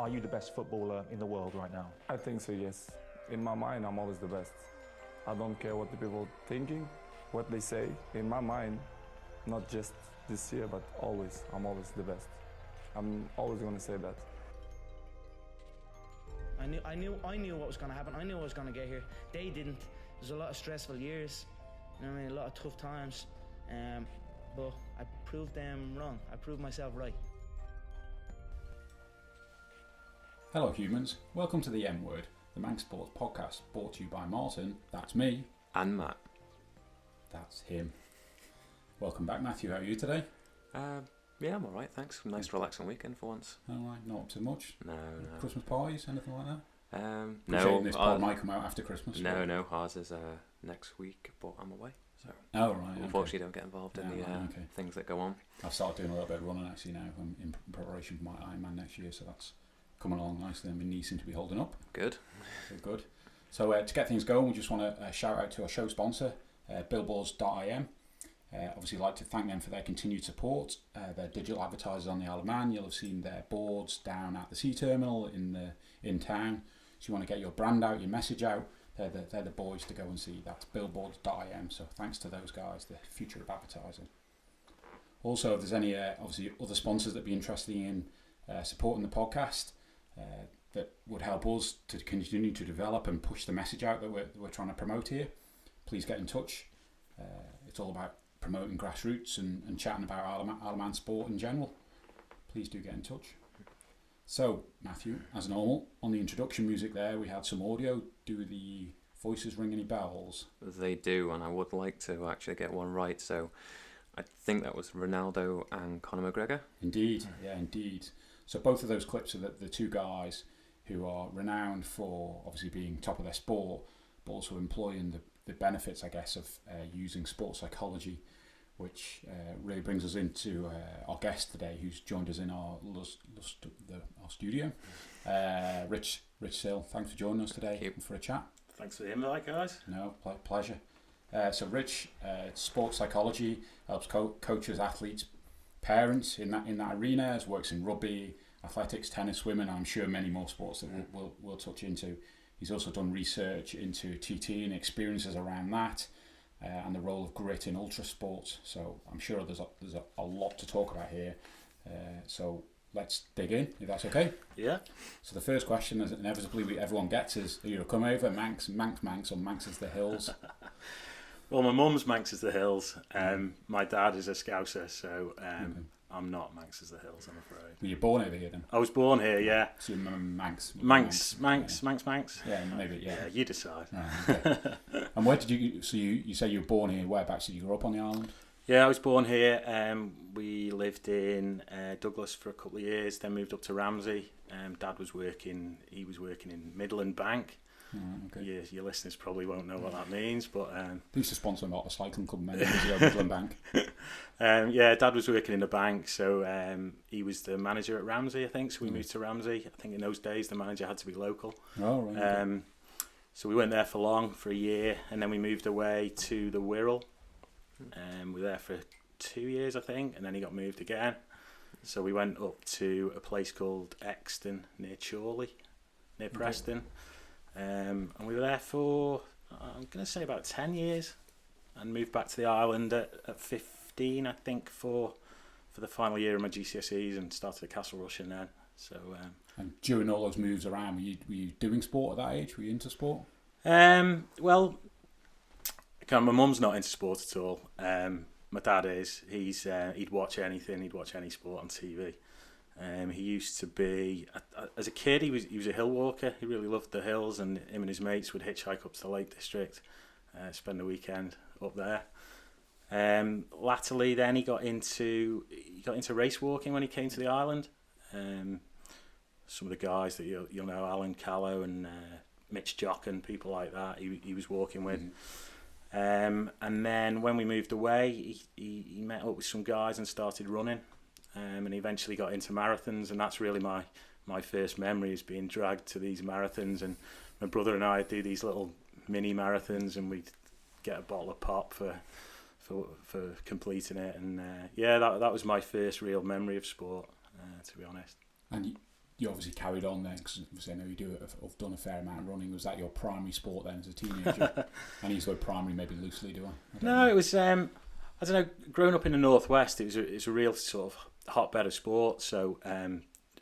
Are you the best footballer in the world right now? I think so, yes. In my mind, I'm always the best. I don't care what the people are thinking, what they say. In my mind, not just this year, but always, I'm always the best. I'm always going to say that. I knew what was going to happen. I knew I was going to get here. They didn't. There's a lot of stressful years, you know what I mean, a lot of tough times. But I proved them wrong. I proved myself right. Hello humans, welcome to the M Word, the Manx Sports podcast brought to you by Martin, that's me. And Matt. That's him. Welcome back Matthew, how are you today? Yeah, I'm alright, thanks. Nice relaxing weekend for once. Alright, not up to much? No. Christmas parties, anything like that? No. This pod might come out after Christmas. No, ours is next week, but I'm away. So unfortunately don't get involved in the things that go on. I've started doing a little bit of running actually now in preparation for my Ironman next year, so that's coming along nicely and my knees seem to be holding up. Good. So to get things going, we just want to shout out to our show sponsor, billboards.im. Obviously like to thank them for their continued support. They're digital advertisers on the Isle of Man. You'll have seen their boards down at the sea terminal in town. So you want to get your brand out, your message out, they're the boys to go and see. That's billboards.im. So thanks to those guys, the future of advertising. Also, if there's any obviously other sponsors that be interested in supporting the podcast, that would help us to continue to develop and push the message out that we're trying to promote here, please get in touch. It's all about promoting grassroots and chatting about Isle of Man sport in general. Please do get in touch. So, Matthew, as normal, on the introduction music there, we had some audio. Do the voices ring any bells? They do, and I would like to actually get one right. So, I think that was Ronaldo and Conor McGregor. Indeed. So both of those clips are the two guys who are renowned for obviously being top of their sport, but also employing the benefits, I guess, of using sports psychology, which really brings us into our guest today, who's joined us in our studio. Rich Sille, thanks for joining us today for a chat. Thanks for the invite, guys. No, pleasure. So Rich, sports psychology, helps coaches, athletes, parents in that arena, as works in rugby, athletics, tennis, swimming, I'm sure many more sports that we'll touch into. He's also done research into TT and experiences around that, and the role of grit in ultra sports. So I'm sure there's a lot to talk about here. So let's dig in, if that's okay. Yeah. So the first question, as inevitably everyone gets, is are you a come over Manx, or Manx the Hills? Well, my mum's Manx the Hills. My dad is a Scouser, so I'm not Manx the Hills, I'm afraid. Were you born over here then? I was born here, yeah. So you're Manx. Yeah, maybe, yeah. Yeah, you decide. Okay. And where did you? So you say you were born here. Whereabouts did you grow up on the island? Yeah, I was born here. We lived in Douglas for a couple of years, then moved up to Ramsey. Dad was working. He was working in Midland Bank. Okay. Your listeners probably won't know what that means, but they used to sponsor a lot of cycling club many years ago, Midland Bank. Dad was working in the bank, so he was the manager at Ramsey, I think. So we moved to Ramsey. I think in those days the manager had to be local. Oh, right. Okay. So we went there for a year, and then we moved away to the Wirral. We were there for 2 years, I think, and then he got moved again. So we went up to a place called Exton near Chorley, near Preston. And we were there for, I'm going to say about 10 years, and moved back to the island at 15, I think, for the final year of my GCSEs, and started at Castle Rushen then. So, and during all those moves around, were you doing sport at that age? Were you into sport? Well, my mum's not into sport at all. My dad is. He'd watch anything. He'd watch any sport on TV. He used to be, as a kid, he was a hill walker. He really loved the hills, and him and his mates would hitchhike up to the Lake District, spend the weekend up there. Latterly, then he got into race walking when he came to the island. Some of the guys that you'll know, Alan Callow and Mitch Jock and people like that, he was walking with. And then when we moved away, he met up with some guys and started running. And he eventually got into marathons, and that's really my first memory, is being dragged to these marathons. And my brother and I do these little mini marathons, and we'd get a bottle of pop for completing it. And that was my first real memory of sport, to be honest. And you obviously carried on then, because I know have done a fair amount of running. Was that your primary sport then as a teenager? I use the word primary maybe loosely, do I? No, it was, I don't know, growing up in the Northwest, it was a real sort of hotbed of sport. So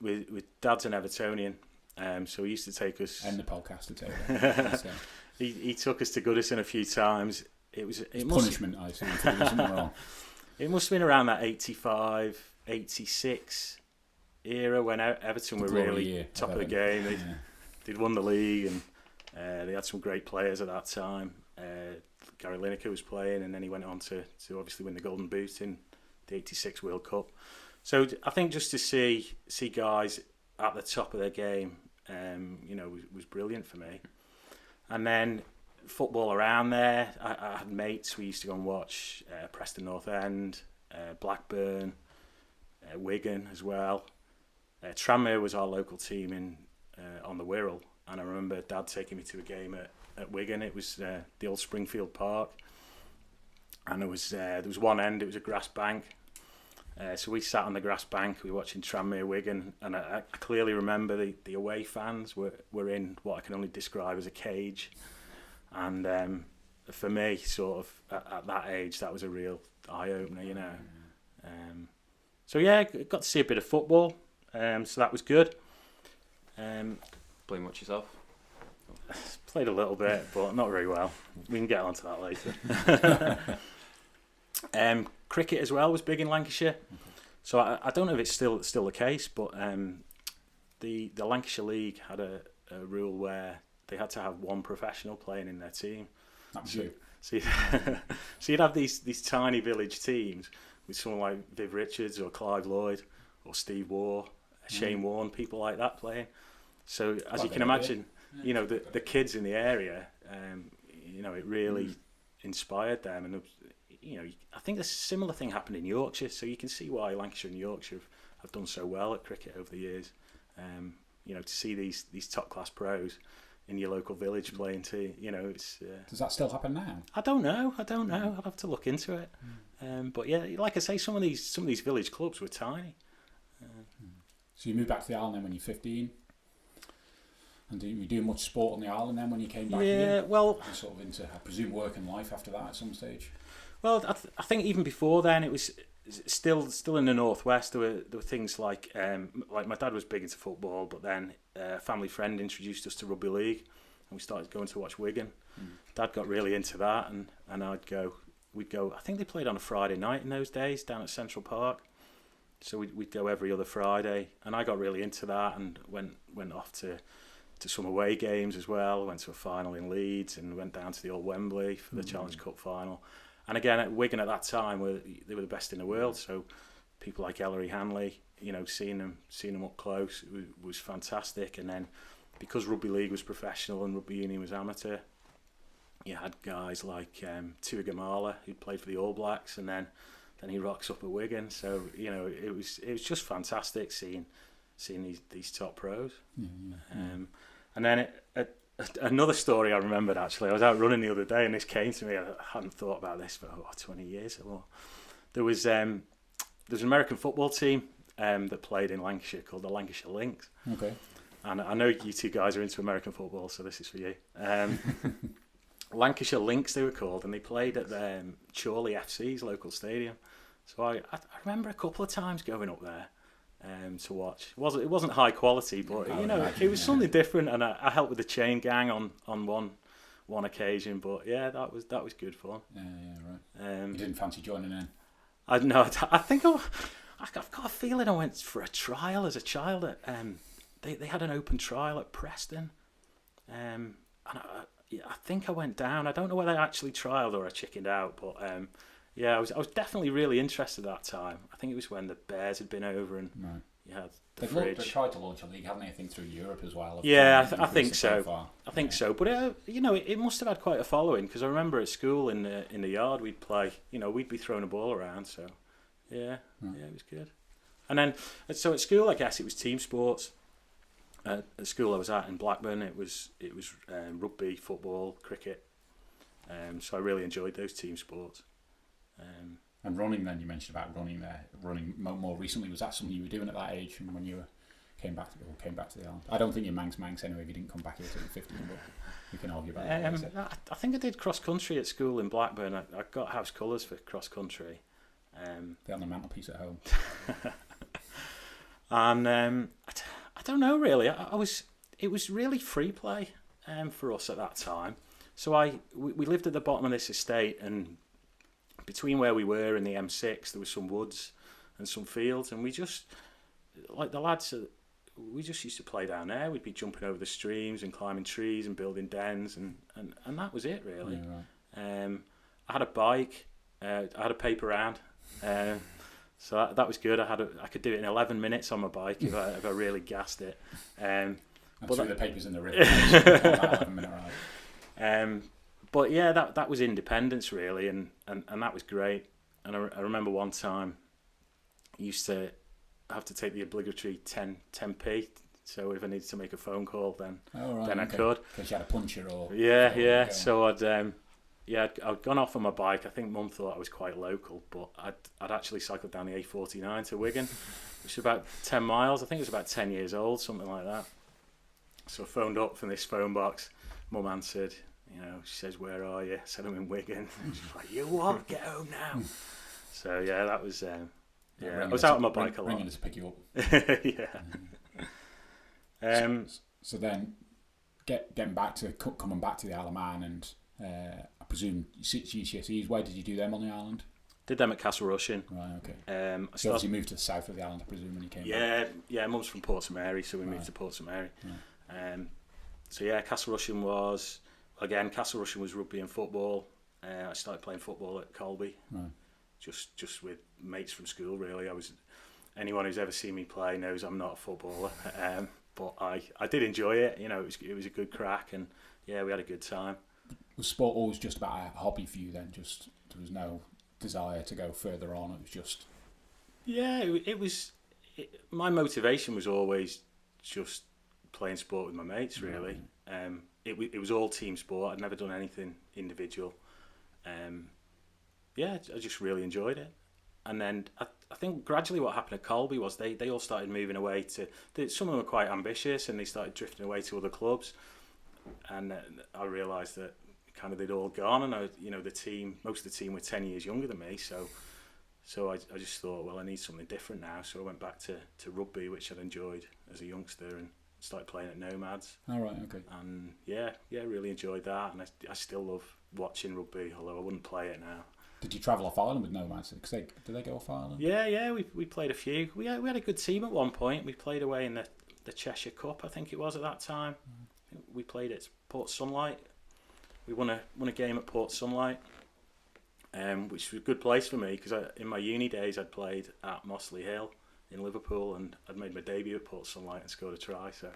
with Dad's an Evertonian, so he used to take us... End the podcast to take it. So. He took us to Goodison a few times. It punishment, I assume, for doing something wrong. It must have been around that 85, 86 era when Everton were really top of the game. They'd won the league, and they had some great players at that time. Gary Lineker was playing, and then he went on to obviously win the Golden Boot in the 86 World Cup. So I think just to see guys at the top of their game, was brilliant for me. And then football around there, I had mates. We used to go and watch Preston North End, Blackburn, Wigan as well. Tranmere was our local team on the Wirral, and I remember Dad taking me to a game at Wigan. It was the old Springfield Park, and there was one end. It was a grass bank, so we sat on the grass bank. We were watching Tranmere Wigan, and I clearly remember the away fans were in what I can only describe as a cage, and for me, sort of at that age, that was a real eye opener, you know. So yeah, got to see a bit of football. So that was good. Play much yourself? Played a little bit, but not very well. We can get onto that later. Cricket as well was big in Lancashire. So I don't know if it's still the case, but the Lancashire League had a rule where they had to have one professional playing in their team. That's you. So you'd have these tiny village teams with someone like Viv Richards or Clive Lloyd or Steve Waugh, Shane Warne, people like that playing. So as you can imagine, the kids in the area, it really inspired them. And I think a similar thing happened in Yorkshire. So you can see why Lancashire and Yorkshire have done so well at cricket over the years. To see these top class pros in your local village playing too. It's. Does that still happen now? I don't know. I'll have to look into it. But yeah, like I say, some of these village clubs were tiny. So you moved back to the island then when you're 15, and did you do much sport on the island then when you came back here? Yeah, well, and sort of into, I presume, work and life after that at some stage. Well, I think even before then, it was still in the Northwest. There were things like my dad was big into football, but then a family friend introduced us to rugby league, and we started going to watch Wigan. Dad got really into that, and we'd go. I think they played on a Friday night in those days down at Central Park. So we'd go every other Friday, and I got really into that and went off to some away games as well. Went to a final in Leeds and went down to the old Wembley for the Challenge Cup final. And again, at Wigan at that time, they were the best in the world. So people like Ellery Hanley, seeing them up close, it was fantastic. And then because rugby league was professional and rugby union was amateur, you had guys like Tua Gamala, who played for the All Blacks, and then he rocks up at Wigan. So it was just fantastic seeing these top pros. And then another story I remembered, actually, I was out running the other day and this came to me. I hadn't thought about this for 20 years or more. There was an American football team that played in Lancashire called the Lancashire Lynx. Okay. And I know you two guys are into American football, so this is for you. Lancashire Lynx, they were called, and they played at Chorley FC's local stadium. So I remember a couple of times going up there to watch. It wasn't high quality, but it was something different, and I helped with the chain gang on one occasion. But yeah, that was good fun. Yeah, right. You didn't fancy joining in? I think I've got a feeling I went for a trial as a child at they had an open trial at Preston, and I think I went down. I don't know whether I actually trialed or I chickened out, but I was definitely really interested at that time. I think it was when the Bears had been over and you had the fridge. They tried to launch a league, haven't they? I think through Europe as well. Yeah, I think so. I think so. But it must have had quite a following, because I remember at school in the yard we'd play. We'd be throwing a ball around. So yeah, it was good. And then so at school, I guess it was team sports. At the school I was at in Blackburn, it was rugby, football, cricket. So I really enjoyed those team sports. And running, then you mentioned about running there. Running more recently, was that something you were doing at that age and when you were came back to the island? I don't think you're Manx anyway if you didn't come back here till you're 15, but we can argue about that. I think I did cross country at school in Blackburn. I got house colours for cross country. They're on the mantelpiece at home. And I don't know really. It was really free play for us at that time. So we lived at the bottom of this estate, and between where we were and the M6 there was some woods and some fields, and we just, like the lads, we just used to play down there. We'd be jumping over the streams and climbing trees and building dens, and that was it really. Yeah, right. I had a bike. I had a paper round. So that was good. I could do it in 11 minutes on my bike if I really gassed it. And threw the papers in the river. That 11-minute ride. But yeah, that was independence really, and that was great. And I remember one time I used to have to take the obligatory 10p. So if I needed to make a phone call, then I could. Because you had a puncher or... Yeah. So I'd gone off on my bike. I think Mum thought I was quite local, but I'd actually cycled down the A49 to Wigan, which is about 10 miles. I think it was about 10 years old, something like that. So I phoned up from this phone box. Mum answered, she says, "Where are you?" I said, "I'm in Wigan." She's like, "You what? Get home now." So yeah, that was, I was out on my bike a lot. Ringing to pick you up. Yeah. So then, coming back to the Isle of Man, and I presume GCSEs. Where did you do them on the island? Did them at Castle Rushen. Right. Okay. So obviously moved to the south of the island, I presume, when you came back. Yeah. Mum's from Port St Mary, so we moved to Port St Mary. Right. So yeah, Castle Rushen was rugby and football. I started playing football at Colby. Right. Just with mates from school, really. Anyone who's ever seen me play knows I'm not a footballer. But I did enjoy it. It was a good crack, and yeah, we had a good time. Was sport always just about a hobby for you then? Just there was no desire to go further on. It was just... Yeah, it was... my motivation was always just playing sport with my mates, really. Right. It was all team sport. I'd never done anything individual. I just really enjoyed it. And then I think gradually what happened at Colby was they all started moving away to... some of them were quite ambitious, and they started drifting away to other clubs. And I realised that kind of they'd all gone, and most of the team were 10 years younger than me, so I just thought, well, I need something different now. So I went back to rugby, which I'd enjoyed as a youngster, and started playing at Nomads. All right, okay. And really enjoyed that, and I still love watching rugby, although I wouldn't play it now. Did you travel off island with Nomads? Did they go off island? Yeah, we played a few. We had a good team at one point. We played away in the Cheshire Cup, I think it was at that time. We played at Port Sunlight. We won a game at Port Sunlight, which was a good place for me because in my uni days I'd played at Mossley Hill in Liverpool, and I'd made my debut at Port Sunlight and scored a try. So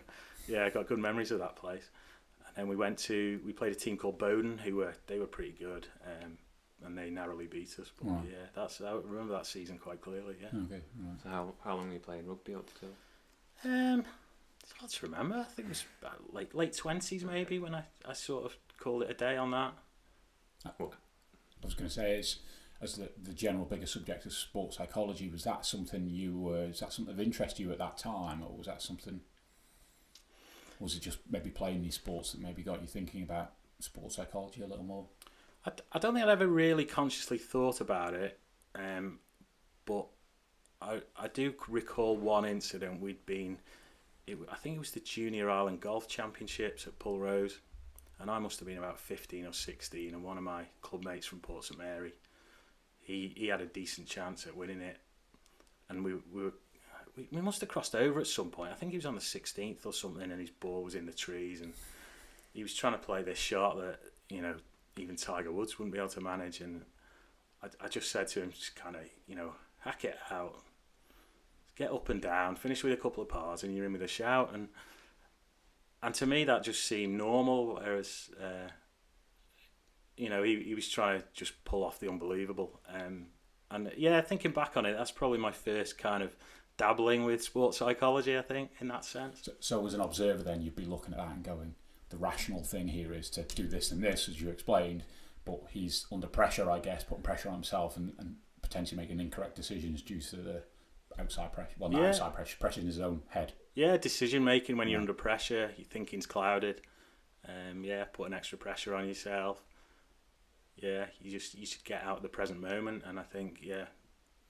yeah, I got good memories of that place. And then we played a team called Bowden, they were pretty good, and they narrowly beat us. But I remember that season quite clearly. Yeah. Okay. Right. So how long were you playing rugby up to? It's hard to remember. I think it was about late 20s maybe when I sort of called it a day on that. I was going to say, as the general bigger subject of sports psychology, was that something of interest to you at that time, or was it just maybe playing these sports that maybe got you thinking about sports psychology a little more? I don't think I'd ever really consciously thought about it, but I do recall one incident. We'd been... I think it was the Junior Island Golf Championships at Pulrose, and I must have been about 15 or 16, and one of my club mates from Port St Mary, he had a decent chance at winning it, and we must have crossed over at some point. I think he was on the 16th or something, and his ball was in the trees, and he was trying to play this shot that even Tiger Woods wouldn't be able to manage, and I just said to him, just kind of hack it out. Get up and down, finish with a couple of pars, and you're in with a shout. And to me, that just seemed normal. Whereas, he was trying to just pull off the unbelievable. And yeah, thinking back on it, that's probably my first kind of dabbling with sports psychology, I think, in that sense. So as an observer, then you'd be looking at that and going, the rational thing here is to do this and this, as you explained. But he's under pressure, I guess, putting pressure on himself and potentially making incorrect decisions due to outside pressure. Well, not outside pressure. Pressure in his own head. Yeah, decision making when you're under pressure, your thinking's clouded. Putting extra pressure on yourself. Yeah, you should get out of the present moment. And I think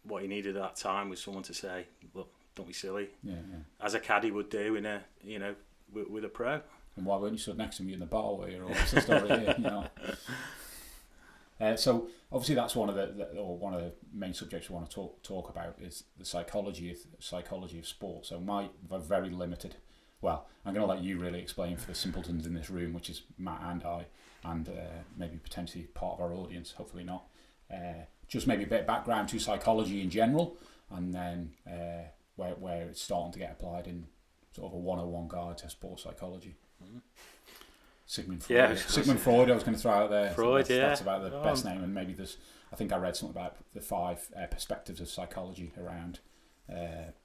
what he needed at that time was someone to say, look, don't be silly. Yeah. As a caddy would do in a with a pro. And why weren't you stood next to me in the bar where you're always the story here, you know? So obviously that's one of the main subjects we want to talk about is the psychology of sport. So my very limited. Well, I'm going to let you really explain for the simpletons in this room, which is Matt and I, and maybe potentially part of our audience. Hopefully not. Just maybe a bit of background to psychology in general, and then where it's starting to get applied in sort of a 101 guide to sports psychology. Sigmund Freud. Yeah. Sigmund Freud, I was going to throw out there. Freud, that's about the best name, and maybe I think I read something about the 5 perspectives of psychology around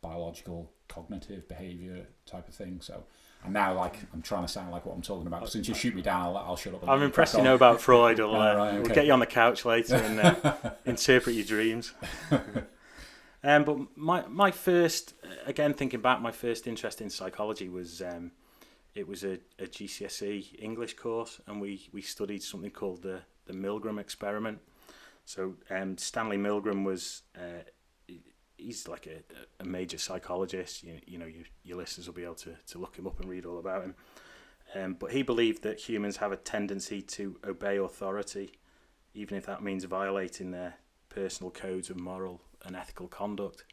biological, cognitive, behaviour type of thing. So, and now I'm trying to sound like what I'm talking about. Since you shoot me down, I'll shut up. I'm impressed you know about Freud. We'll get you on the couch later and interpret your dreams. But my first, again thinking back, my first interest in psychology was it was a GCSE English course, and we studied something called the Milgram experiment. So Stanley Milgram was he's like a major psychologist. You know your listeners will be able to look him up and read all about him. But he believed that humans have a tendency to obey authority, even if that means violating their personal codes of moral and ethical conduct.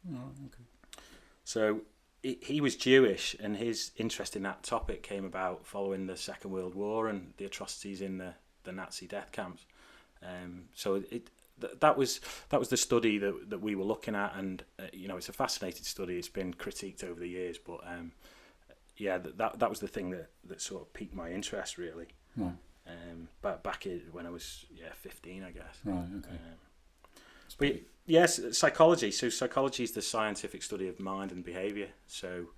Oh, okay. So he was Jewish, and his interest in that topic came about following the Second World War and the atrocities in the Nazi death camps. So that was the study that we were looking at, and it's a fascinating study. It's been critiqued over the years, but that was the thing that sort of piqued my interest really. Right. Back when I was 15, I guess. Right. Okay. But yes, psychology. So psychology is the scientific study of mind and behaviour. So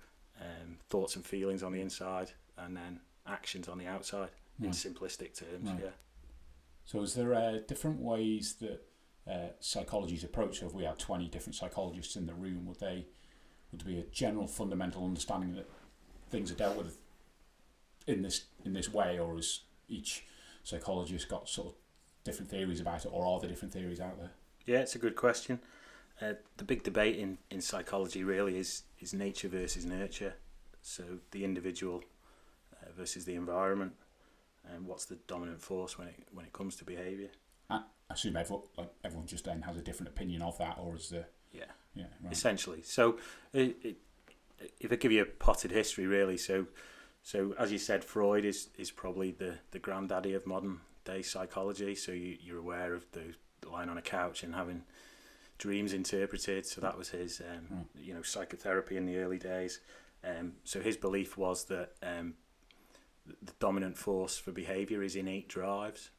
thoughts and feelings on the inside, and then actions on the outside, in simplistic terms. Right. Yeah. So is there different ways that psychology's approached? So if we had 20 different psychologists in the room, would there be a general fundamental understanding that things are dealt with in this way, or has each psychologist got sort of different theories about it, or are there different theories out there? Yeah, it's a good question. The big debate in psychology really is nature versus nurture. So the individual versus the environment, and what's the dominant force when it comes to behaviour. I assume everyone just then has a different opinion of that, or is there? Yeah, right. Essentially. So if I give you a potted history, really, so as you said, Freud is probably the granddaddy of modern day psychology. So you're aware of the lying on a couch and having dreams interpreted. So that was his psychotherapy in the early days. So his belief was that the dominant force for behaviour is innate drives.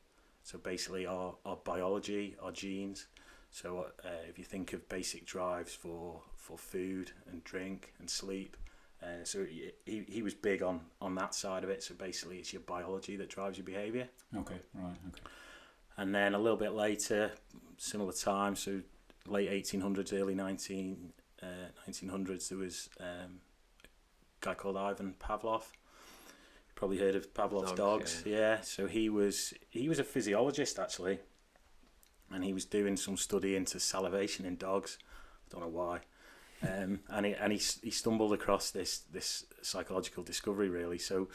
So basically our biology, our genes. So if you think of basic drives for food and drink and sleep, so he was big on that side of it. So basically it's your biology that drives your behaviour. Okay, right, okay. And then a little bit later, similar time, so late 1800s, early 1900s, there was a guy called Ivan Pavlov. Probably heard of Pavlov's dogs. Yeah. So he was a physiologist actually, and he was doing some study into salivation in dogs. I don't know why. And he stumbled across this psychological discovery really. So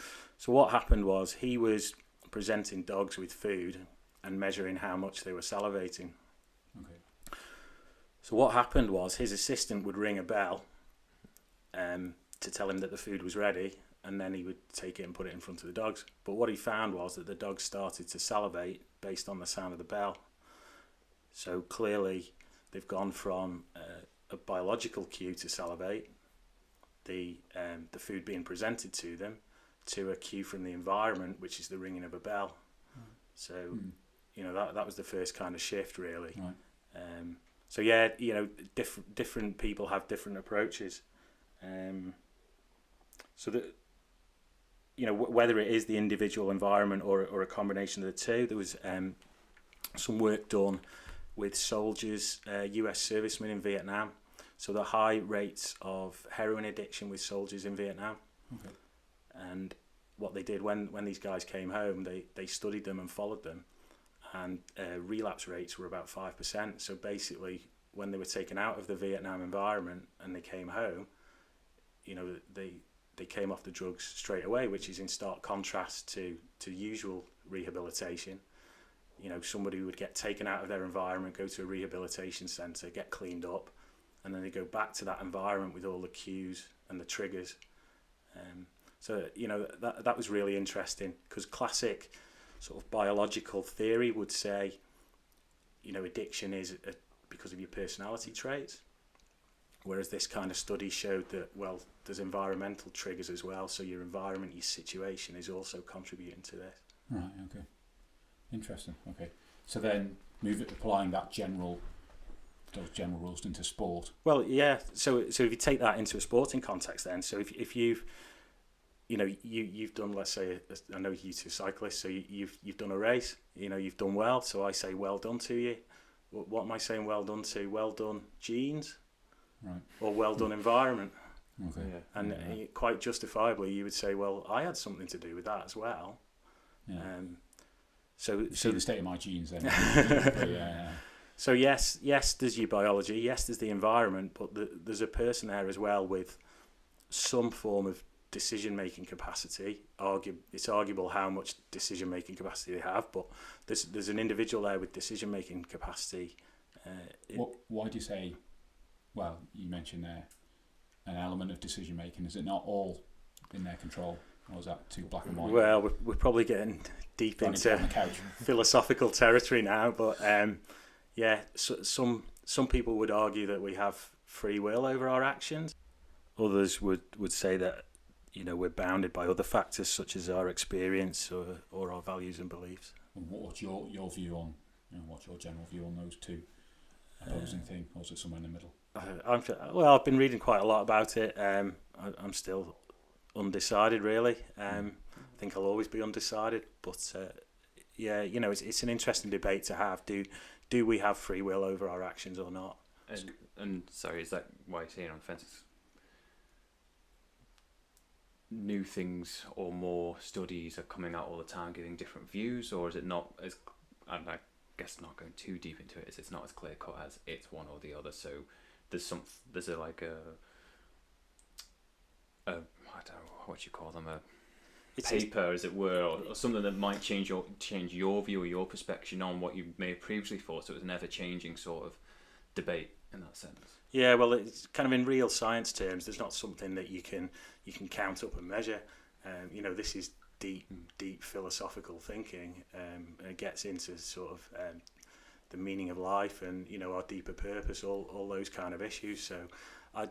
what happened was he was presenting dogs with food and measuring how much they were salivating. Okay. So what happened was his assistant would ring a bell to tell him that the food was ready, and then he would take it and put it in front of the dogs. But what he found was that the dogs started to salivate based on the sound of the bell. So clearly they've gone from a biological cue to salivate, the food being presented to them, to a cue from the environment, which is the ringing of a bell. So that was the first kind of shift really. Right. Different people have different approaches. So that whether it is the individual environment or a combination of the two. There was some work done with soldiers, US servicemen in Vietnam. So the high rates of heroin addiction with soldiers in Vietnam. Okay. And what they did when these guys came home, they studied them and followed them, and relapse rates were about 5%. So basically, when they were taken out of the Vietnam environment and they came home, you know, they came off the drugs straight away, which is in stark contrast to usual rehabilitation. You know, somebody would get taken out of their environment, go to a rehabilitation centre, get cleaned up, and then they go back to that environment with all the cues and the triggers. So, you know, that was really interesting, because classic sort of biological theory would say, you know, addiction is because of your personality traits, whereas this kind of study showed that, well, there's environmental triggers as well, so your environment, your situation is also contributing to this. Right, okay. Interesting, okay. So then applying those general rules into sport. Well, yeah, so if you take that into a sporting context then, so if you've, you know, you've done, let's say, I know you two cyclists, so you've done a race, you know, you've done well, so I say well done to you. What am I saying well done to? Well done genes, right? Or well done environment. Okay. Yeah. And quite justifiably, you would say, well, I had something to do with that as well. Yeah. So the state of my genes then. Yeah. So yes, there's your biology, yes, there's the environment, but there's a person there as well with some form of decision-making capacity. It's arguable how much decision-making capacity they have, but there's an individual there with decision-making capacity. Why do you say, well, you mentioned there an element of decision-making. Is it not all in their control, or is that too black and white? Well, we're probably getting deep into philosophical territory now, but yeah, so some people would argue that we have free will over our actions. Others would say that, you know, we're bounded by other factors such as our experience or our values and beliefs. And what's your view on, you know, what's your general view on those two opposing things, or is it somewhere in the middle? I've been reading quite a lot about it. I'm still undecided, really. I think I'll always be undecided, but yeah, you know, it's an interesting debate to have. Do we have free will over our actions or not? And sorry, is that why you're saying on the fence? New things or more studies are coming out all the time giving different views, or is it not as, I guess not going too deep into it, it's not as clear cut as it's one or the other? So there's a I don't know what you call them, it's paper, as it were, or something that might change your view or your perspective on what you may have previously thought. So it's an ever changing sort of debate in that sense. Yeah, well, it's kind of in real science terms. There's not something that you can count up and measure. You know, this is deep philosophical thinking, and it gets into sort of the meaning of life and, you know, our deeper purpose, all those kind of issues. So, I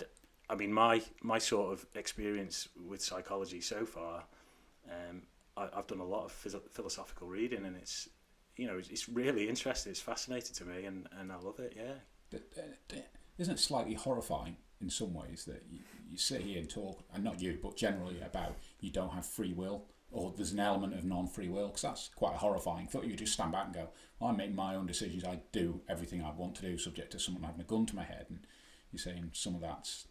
mean, my sort of experience with psychology so far, I've done a lot of philosophical reading, and it's, you know, it's really interesting. It's fascinating to me, and I love it. Yeah. Isn't it slightly horrifying in some ways that you sit here and talk, and not you, but generally, about you don't have free will, or there's an element of non-free will? Because that's quite horrifying. I thought you would just stand back and go, well, I make my own decisions, I do everything I want to do, subject to someone having a gun to my head. And you're saying some of that's,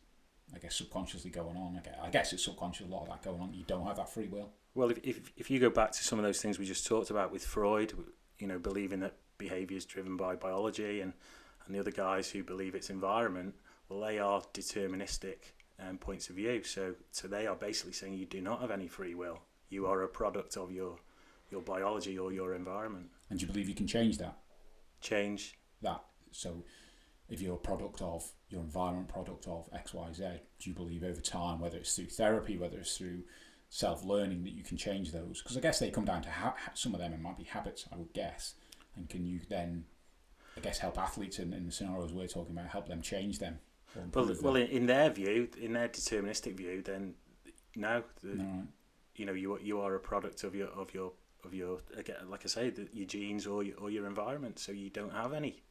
I guess, subconsciously going on. I guess it's subconscious, a lot of that going on. You don't have that free will. Well, if you go back to some of those things we just talked about with Freud, you know, believing that behaviour is driven by biology, and the other guys who believe it's environment, well, they are deterministic points of view. So they are basically saying you do not have any free will. You are a product of your biology or your environment. And do you believe you can change that? Change that. So if you're a product of your environment, product of X, Y, Z, do you believe over time, whether it's through therapy, whether it's through self-learning, that you can change those? Because I guess they come down to some of them, it might be habits, I would guess. And can you then, I guess, help athletes in the scenarios we're talking about, help them change them? Well, in their view, in their deterministic view, then no. Right. You know, you are a product of your again, like I say, your genes or your environment. So you don't have any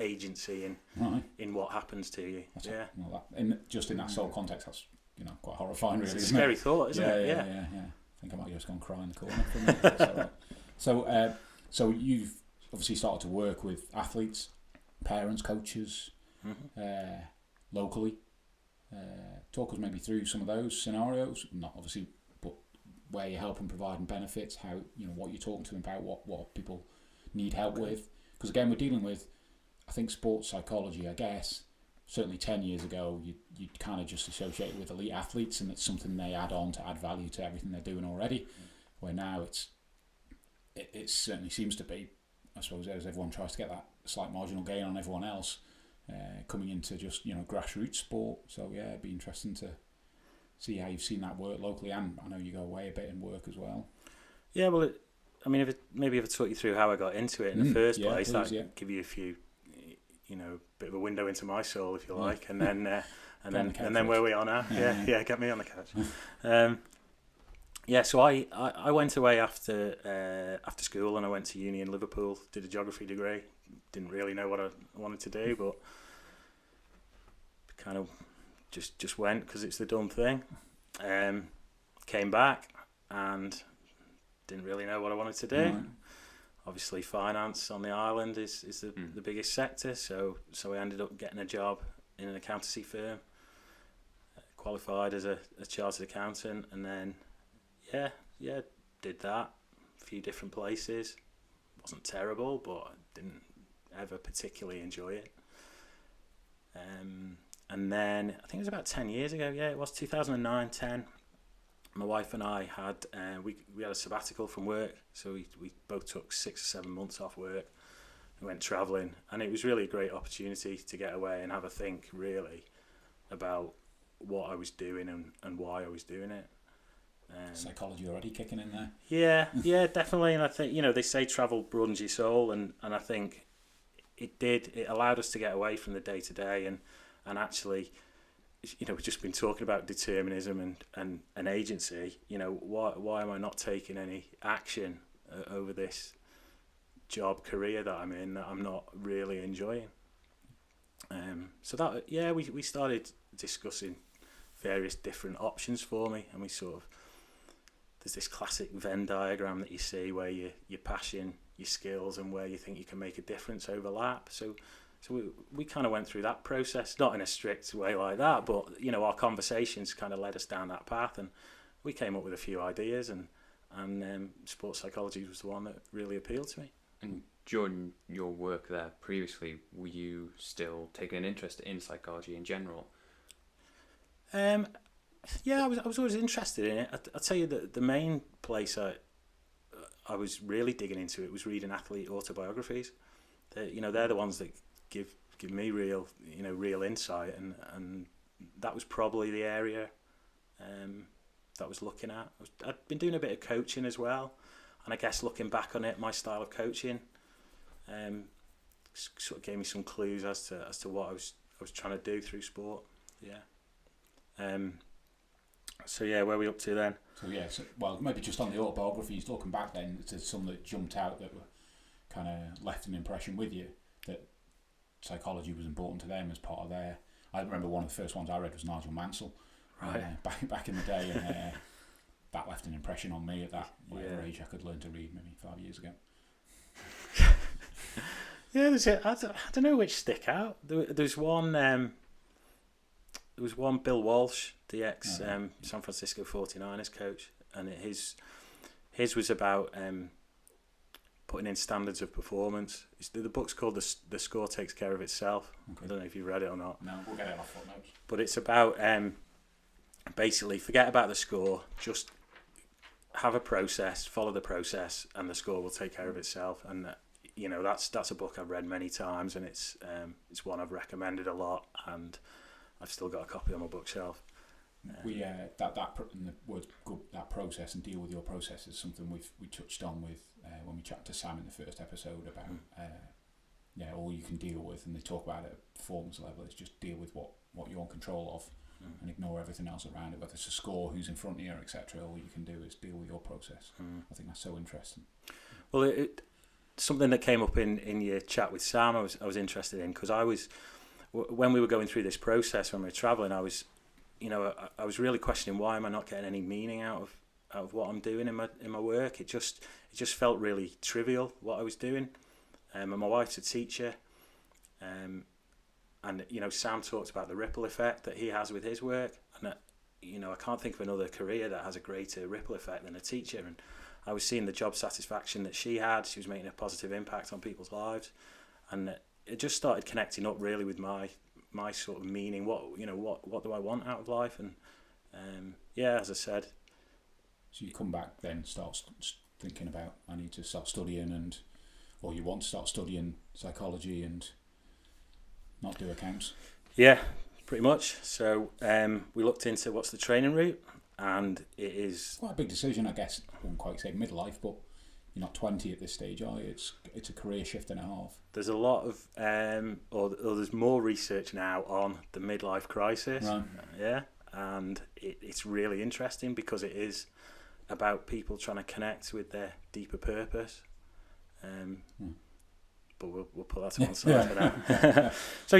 agency in what happens to you. Just in that sole context, that's, you know, quite horrifying. Really, it's a scary thought, isn't it? Yeah. I think I might just go and cry in the corner for a minute. So you've obviously started to work with athletes, parents, coaches. Mm-hmm. locally. Talk us maybe through some of those scenarios, not obviously, but where you're helping, providing benefits, how, what you're talking to them about, what people need help with. Because again, we're dealing with, I think, sports psychology, I guess, certainly 10 years ago, you'd kind of just associate it with elite athletes, and it's something they add on to add value to everything they're doing already. Where now it certainly seems to be, I suppose, as everyone tries to get that slight marginal gain on everyone else, coming into just grassroots sport. So yeah, it'd be interesting to see how you've seen that work locally, and I know you go away a bit and work as well. Yeah, well, if I talk you through how I got into it in the first place, please, that give you a few, bit of a window into my soul, if you like, and then and then where we are now. Yeah, get me on the couch. So I went away after school, and I went to uni in Liverpool, did a geography degree. Didn't really know what I wanted to do, but kind of just went because it's the dumb thing. Came back and didn't really know what I wanted to do. Right. Obviously, finance on the island is the biggest sector, so I ended up getting a job in an accountancy firm. Qualified as a chartered accountant, and then did that. A few different places. Wasn't terrible, but I didn't ever particularly enjoy it. And then I think it was about 10 years ago. Yeah, it was 2009, 10. My wife and I had we had a sabbatical from work, so we both took 6 or 7 months off work. We went travelling, and it was really a great opportunity to get away and have a think really about what I was doing and why I was doing it. Psychology already kicking in there. Yeah, definitely. And I think they say travel broadens your soul, and I think it did. It allowed us to get away from the day to day, and actually, we've just been talking about determinism and agency. Why am I not taking any action over this job career that I'm in that I'm not really enjoying? So that we started discussing various different options for me, and we sort of, there's this classic Venn diagram that you see where your passion, your skills, and where you think you can make a difference overlap. So we kind of went through that process, not in a strict way like that, but our conversations kind of led us down that path, and we came up with a few ideas, and sports psychology was the one that really appealed to me. And during your work there previously, were you still taking an interest in psychology in general? I was always interested in it. I'll tell you that the main place I was really digging into it was reading athlete autobiographies. They're the ones that give me real insight, and that was probably the area that I was looking at. I'd been doing a bit of coaching as well, and I guess looking back on it, my style of coaching sort of gave me some clues as to what I was trying to do through sport. Where are we up to then? Well, maybe just on the autobiographies, looking back then, to some that jumped out that were kind of left an impression with you, that psychology was important to them as part of their... I remember one of the first ones I read was Nigel Mansell, right, back in the day, and that left an impression on me at that whatever age I could learn to read, maybe 5 years ago. I don't know which stick out. There's one... There was one, Bill Walsh, the ex San Francisco 49ers coach, and his was about putting in standards of performance. The book's called The Score Takes Care of Itself. Okay. I don't know if you've read it or not. No, we'll get it off Footnotes. But it's about basically forget about the score, just have a process, follow the process, and the score will take care of itself. And that's a book I've read many times, and it's one I've recommended a lot, and I've still got a copy on my bookshelf. We the word good, that process and deal with your process is something we touched on with when we chatted to Sam in the first episode about all you can deal with, and they talk about it at performance level. It's just deal with what you're in control of, and ignore everything else around it, whether it's a score, who's in front of you, etc. All you can do is deal with your process. I think that's so interesting. Well, something that came up in your chat with Sam, I was interested in, because when we were going through this process, when we were travelling, I was really questioning, why am I not getting any meaning out of what I'm doing in my work? It just felt really trivial what I was doing. And my wife's a teacher, and And Sam talked about the ripple effect that he has with his work, and I can't think of another career that has a greater ripple effect than a teacher. And I was seeing the job satisfaction that she had. She was making a positive impact on people's lives, and it just started connecting up really with my sort of meaning. What do I want out of life? And as I said. So you come back then, start thinking about, I need to start studying, or you want to start studying psychology and not do accounts? Yeah, pretty much. So we looked into what's the training route, and it is quite a big decision, I guess. I wouldn't quite say midlife, but you're not 20 at this stage, are you? It's a career shift and a half. There's a lot of, or there's more research now on the midlife crisis. Right. Yeah, and it's really interesting because it is about people trying to connect with their deeper purpose. But we'll put that to one side for now. So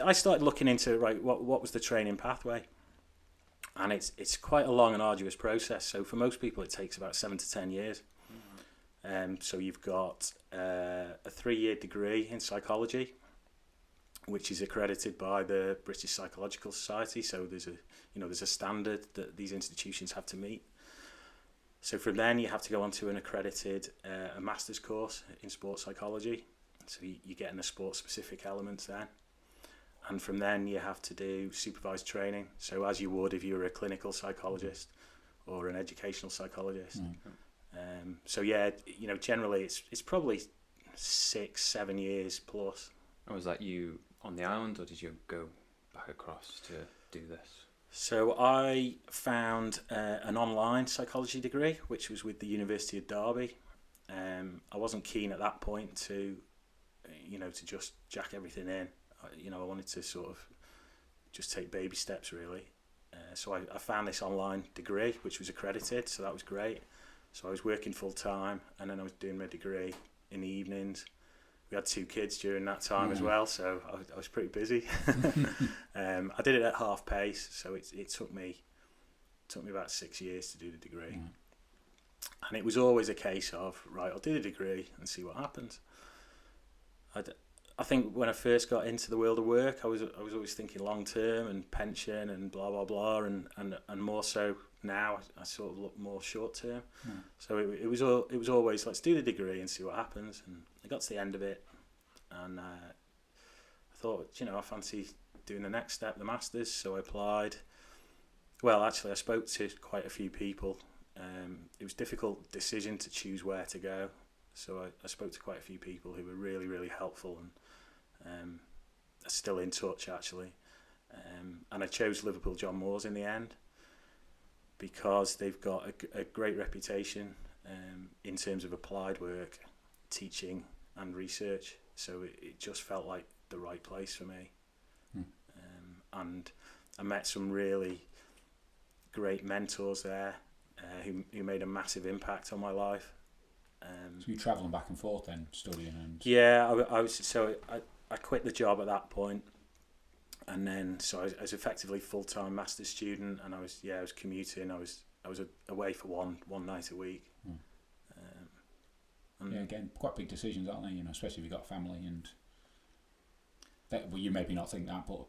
I started looking into what was the training pathway, and it's quite a long and arduous process. So for most people, it takes about 7 to 10 years. So you've got a 3-year degree in psychology, which is accredited by the British Psychological Society. So there's a standard that these institutions have to meet. So from then you have to go on to an accredited a master's course in sports psychology. So you're getting the sports-specific elements then. And from then you have to do supervised training. So as you would if you were a clinical psychologist or an educational psychologist. Generally it's probably 6-7 years plus. And was that you on the island, or did you go back across to do this? So I found an online psychology degree, which was with the University of Derby. I wasn't keen at that point to just jack everything in. I wanted to sort of just take baby steps, really. So I found this online degree, which was accredited, so that was great. So I was working full time, and then I was doing my degree in the evenings. We had 2 kids during that time as well, so I was pretty busy. I did it at half pace, so it took me about 6 years to do the degree. And it was always a case of, right, I'll do the degree and see what happens. I think when I first got into the world of work, I was always thinking long term and pension and blah blah blah, and more so now I sort of look more short term. So it was always, let's do the degree and see what happens. And I got to the end of it, and I thought, I fancy doing the next step, the masters. So I applied. Well, actually, I spoke to quite a few people. It was a difficult decision to choose where to go. So I spoke to quite a few people who were really, really helpful, and are still in touch, actually. And I chose Liverpool John Moores in the end because they've got a great reputation in terms of applied work, teaching and research. So it just felt like the right place for me. And I met some really great mentors there who made a massive impact on my life. So you're travelling back and forth then, studying and... Yeah, I quit the job at that point, and then so I was effectively full-time master's student, and I was commuting. I was away for one night a week. Again, quite big decisions, aren't they? Especially if you've got a family, and that, well, you maybe not think that, but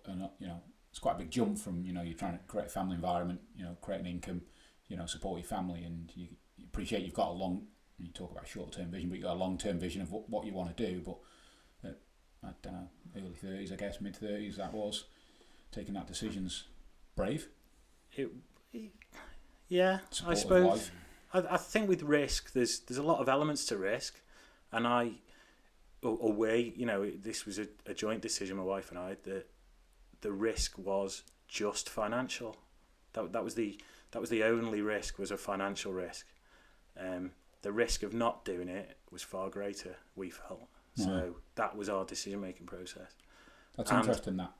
it's quite a big jump from you're trying to create a family environment, create an income, support your family, and you appreciate you've got a long. You talk about short-term vision, but you've got a long-term vision of what you want to do. But I don't know, early 30s, I guess, mid-30s, that was taking that decision's brave. Yeah, Supportive I suppose. Life. I think with risk, there's a lot of elements to risk, and this was a joint decision, my wife and I. The risk was just financial. That was the only risk, was a financial risk. The risk of not doing it was far greater, we felt. So that was our decision-making process. That's interesting, that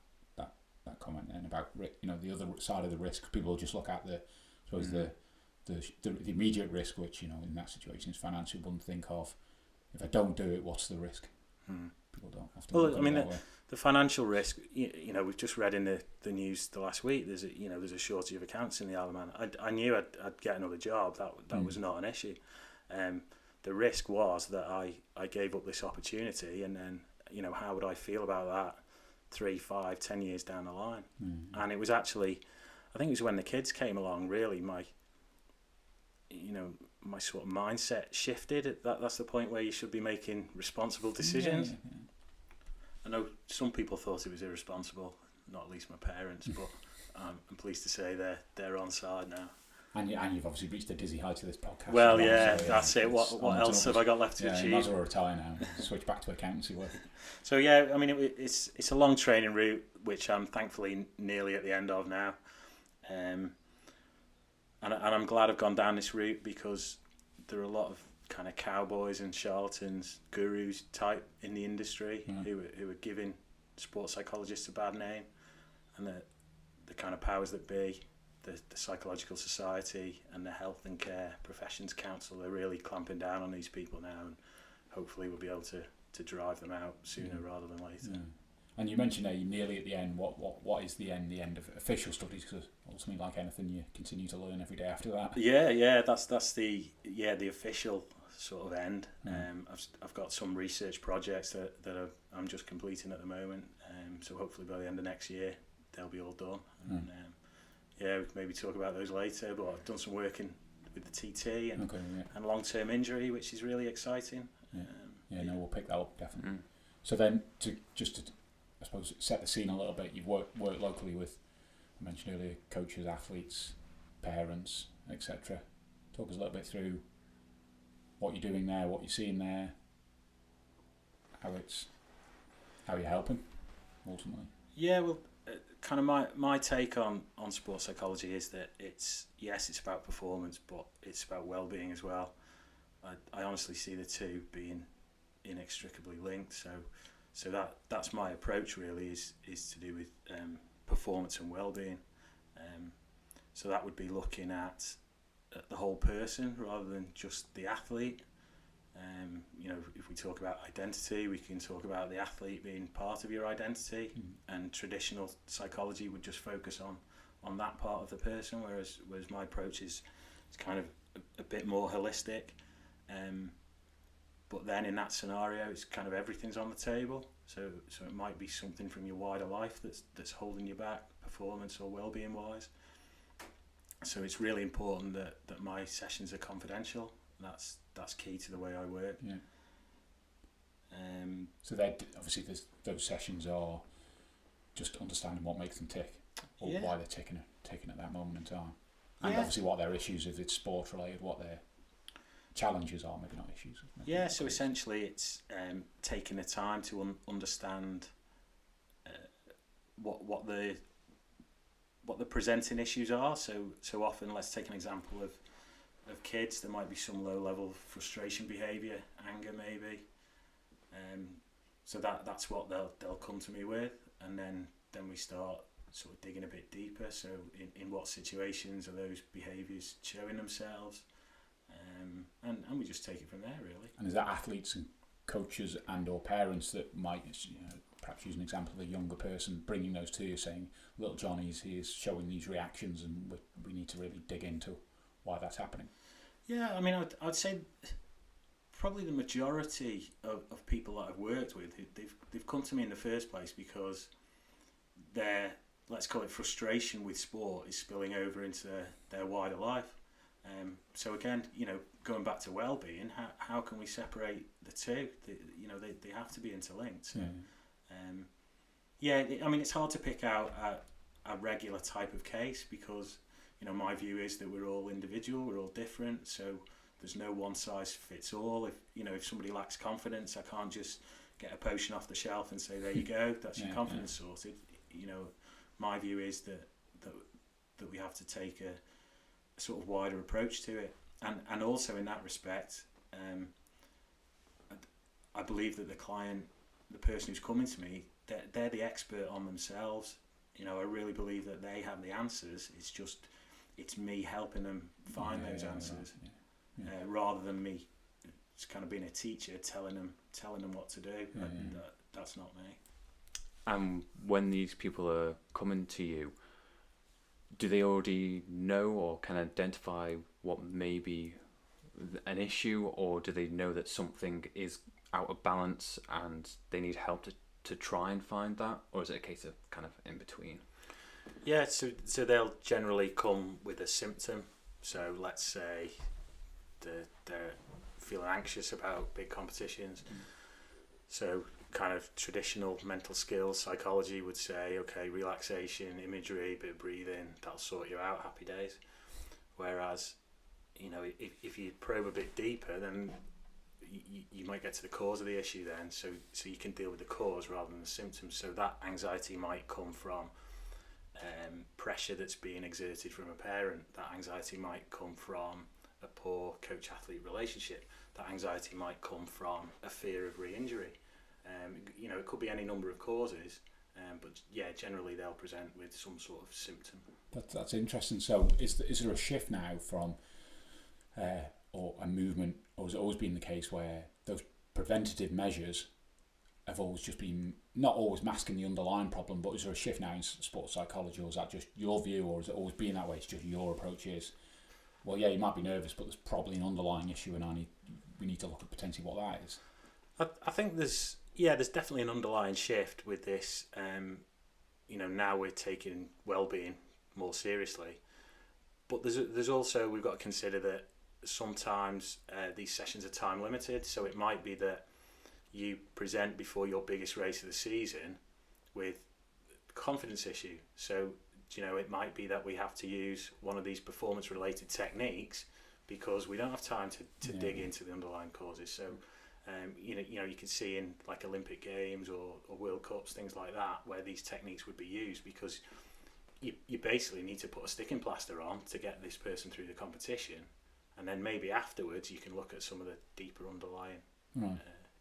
comment then about the other side of the risk. People just look at the immediate risk, which in that situation is financial. Wouldn't think of, if I don't do it, what's the risk? People don't often. Well, I mean, the financial risk. We've just read in the news the last week. There's a shortage of accountants in the Isle of Man. I knew I'd get another job. That was not an issue. The risk was that I gave up this opportunity, and then how would I feel about that 3, 5, 10 years down the line. And it was actually, I think it was when the kids came along, really, my sort of mindset shifted. That's the point where you should be making responsible decisions. Yeah. I know some people thought it was irresponsible, not least my parents, but I'm pleased to say they're on side now. And you've obviously reached the dizzy heights of this podcast. Well, so, that's it. What else have I got left to achieve? You might as well retire now. Switch back to accountancy work. So yeah, I mean, it's a long training route, which I'm thankfully nearly at the end of now. And I'm glad I've gone down this route, because there are a lot of kind of cowboys and charlatans, gurus type in the industry who are giving sports psychologists a bad name, and the kind of powers that be, the Psychological Society and the Health and Care Professions Council, are really clamping down on these people now, and hopefully we'll be able to drive them out sooner rather than later. Yeah. And you mentioned you're nearly at the end. What is the end? The end of official studies? Because ultimately, like anything, you continue to learn every day after that. Yeah. That's the official sort of end. I've got some research projects that I'm just completing at the moment. So hopefully by the end of next year they'll be all done. And, we can maybe talk about those later. But I've done some work with the TT and long-term injury, which is really exciting. We'll pick that up definitely. So then to I suppose set the scene a little bit. You've worked locally with, I mentioned earlier, coaches, athletes, parents, etc. Talk us a little bit through what you're doing there, what you're seeing there, how you're helping ultimately. Yeah, well, kind of my take on sports psychology is that it's about performance, but it's about well-being as well. I honestly see the two being inextricably linked. So that's my approach really, is to do with performance and well-being. So that would be looking at the whole person rather than just the athlete. If we talk about identity, we can talk about the athlete being part of your identity, and traditional psychology would just focus on that part of the person, whereas my approach is kind of a bit more holistic. But then in that scenario, it's kind of everything's on the table. So it might be something from your wider life that's holding you back, performance or well-being wise. So it's really important that my sessions are confidential. That's key to the way I work. Yeah. So obviously those sessions are just understanding what makes them tick, or why they're ticking at that moment in time, and obviously what their issues, if it's sport related, what their challenges are, maybe not issues. So essentially it's taking the time to understand what the presenting issues are. So often, let's take an example of kids. There might be some low level frustration behaviour, anger maybe. So that's what they'll come to me with, and then we start sort of digging a bit deeper. So in what situations are those behaviours showing themselves? And we just take it from there, really. And is that athletes and coaches and or parents that might, perhaps use an example of a younger person, bringing those to you, saying, little Johnny is showing these reactions, and we need to really dig into why that's happening? Yeah, I mean, I'd say probably the majority of people that I've worked with, they've come to me in the first place because their, let's call it, frustration with sport is spilling over into their wider life. So again, going back to well-being, how can we separate the two? They have to be interlinked. So, I mean, it's hard to pick out a regular type of case, because my view is that we're all individual, we're all different. So there's no one size fits all. If somebody lacks confidence, I can't just get a potion off the shelf and say, there you go, that's your confidence sorted. My view is that we have to take a sort of wider approach to it, and also in that respect, I believe that the client, the person who's coming to me, they're the expert on themselves. I really believe that they have the answers. It's me helping them find those answers, rather than me just kind of being a teacher telling them what to do. That's not me. And when these people are coming to you, do they already know or can identify what may be an issue, or do they know that something is out of balance and they need help to try and find that, or is it a case of kind of in between? Yeah, so they'll generally come with a symptom. So let's say they're feeling anxious about big competitions. So kind of traditional mental skills psychology would say, okay, relaxation, imagery, bit of breathing, that'll sort you out, happy days. Whereas, you know, if you probe a bit deeper, then you might get to the cause of the issue then, so you can deal with the cause rather than the symptoms. So that anxiety might come from pressure that's being exerted from a parent. That anxiety might come from a poor coach-athlete relationship. That anxiety might come from a fear of re-injury. You know, it could be any number of causes, but yeah, generally they'll present with some sort of symptom. That's interesting. So is there a shift now from or a movement, or has it always been the case where those preventative measures have always just been not always masking the underlying problem, but is there a shift now in sports psychology, or is that just your view, or has it always been that way? It's just your approach is, well, yeah, you might be nervous, but there's probably an underlying issue, and we need to look at potentially what that is. I think there's definitely an underlying shift with this. You know, now we're taking wellbeing more seriously, but there's also, we've got to consider that sometimes these sessions are time limited, so it might be that you present before your biggest race of the season with confidence issue. So, you know, it might be that we have to use one of these performance related techniques because we don't have time to dig into the underlying causes. So you know you can see in like Olympic Games or World Cups, things like that, where these techniques would be used because you basically need to put a sticking plaster on to get this person through the competition, and then maybe afterwards you can look at some of the deeper underlying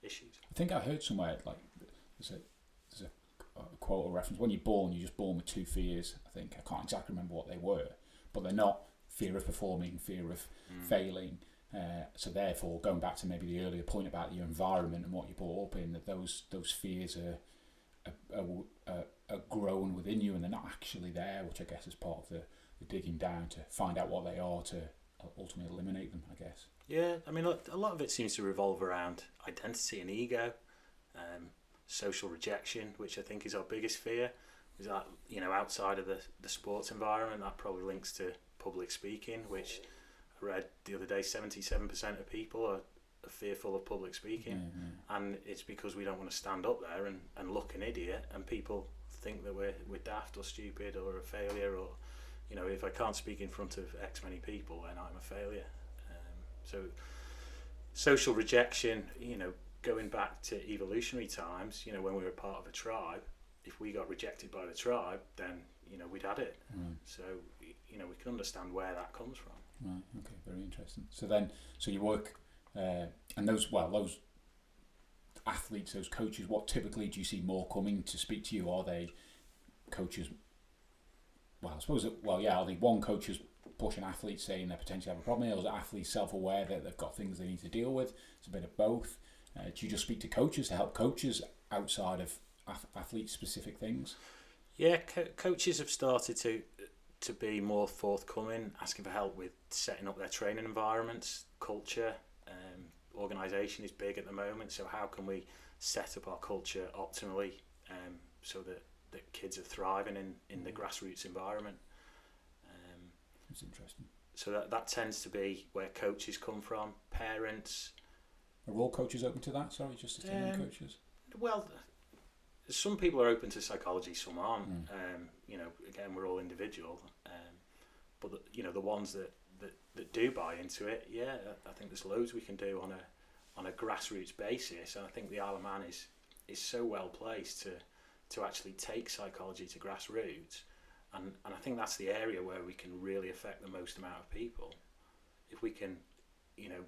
issues. I think I heard somewhere like there's a quote or reference, when you're born, you're just born with two fears. I think I can't exactly remember what they were, but they're not fear of performing, fear of failing. So therefore, going back to maybe the earlier point about your environment and what you brought up in, that those fears are grown within you and they're not actually there, which I guess is part of the digging down to find out what they are to ultimately eliminate them, I guess. Yeah, I mean, a lot of it seems to revolve around identity and ego, social rejection, which I think is our biggest fear. Is that, you know, outside of the sports environment, that probably links to public speaking, which I read the other day, 77% of people are fearful of public speaking, and it's because we don't want to stand up there and look an idiot, and people think that we're daft or stupid or a failure, or, you know, if I can't speak in front of X many people, then I'm a failure. So social rejection, you know, going back to evolutionary times, you know, when we were part of a tribe, if we got rejected by the tribe, then, you know, we'd had it. So, you know, we can understand where that comes from. Right, okay, very interesting. So you work, and those athletes, those coaches, what typically do you see more coming to speak to you? Are they coaches, well, I suppose, are they one coaches pushing athletes saying they potentially have a problem, or is it athletes self-aware that they've got things they need to deal with? It's a bit of both. Do you just speak to coaches to help coaches outside of athlete-specific things? Yeah, coaches have started to be more forthcoming, asking for help with setting up their training environments, culture. Organisation is big at the moment, so how can we set up our culture optimally so that kids are thriving in the grassroots environment? That's interesting. So that tends to be where coaches come from. Parents. Are all coaches open to that? Sorry, just attending coaches? Well, some people are open to psychology, some aren't. You know, again, we're all individual. But you know, the ones that do buy into it, yeah, I think there's loads we can do on a grassroots basis, and I think the Isle of Man is so well placed to actually take psychology to grassroots, and I think that's the area where we can really affect the most amount of people. If we can, you know,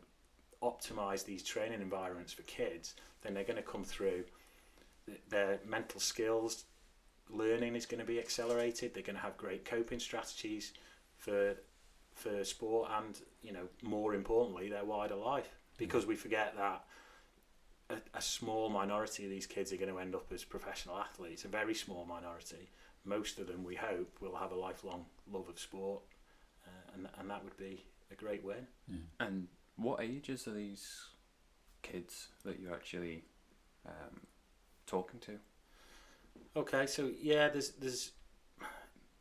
optimize these training environments for kids, then they're going to come through. Their mental skills learning is going to be accelerated. They're going to have great coping strategies for sport, and, you know, more importantly, their wider life, because we forget that a small minority of these kids are going to end up as professional athletes, a very small minority. Most of them, we hope, will have a lifelong love of sport, and that would be a great win. And what ages are these kids that you're actually talking to? Okay, so yeah, there's.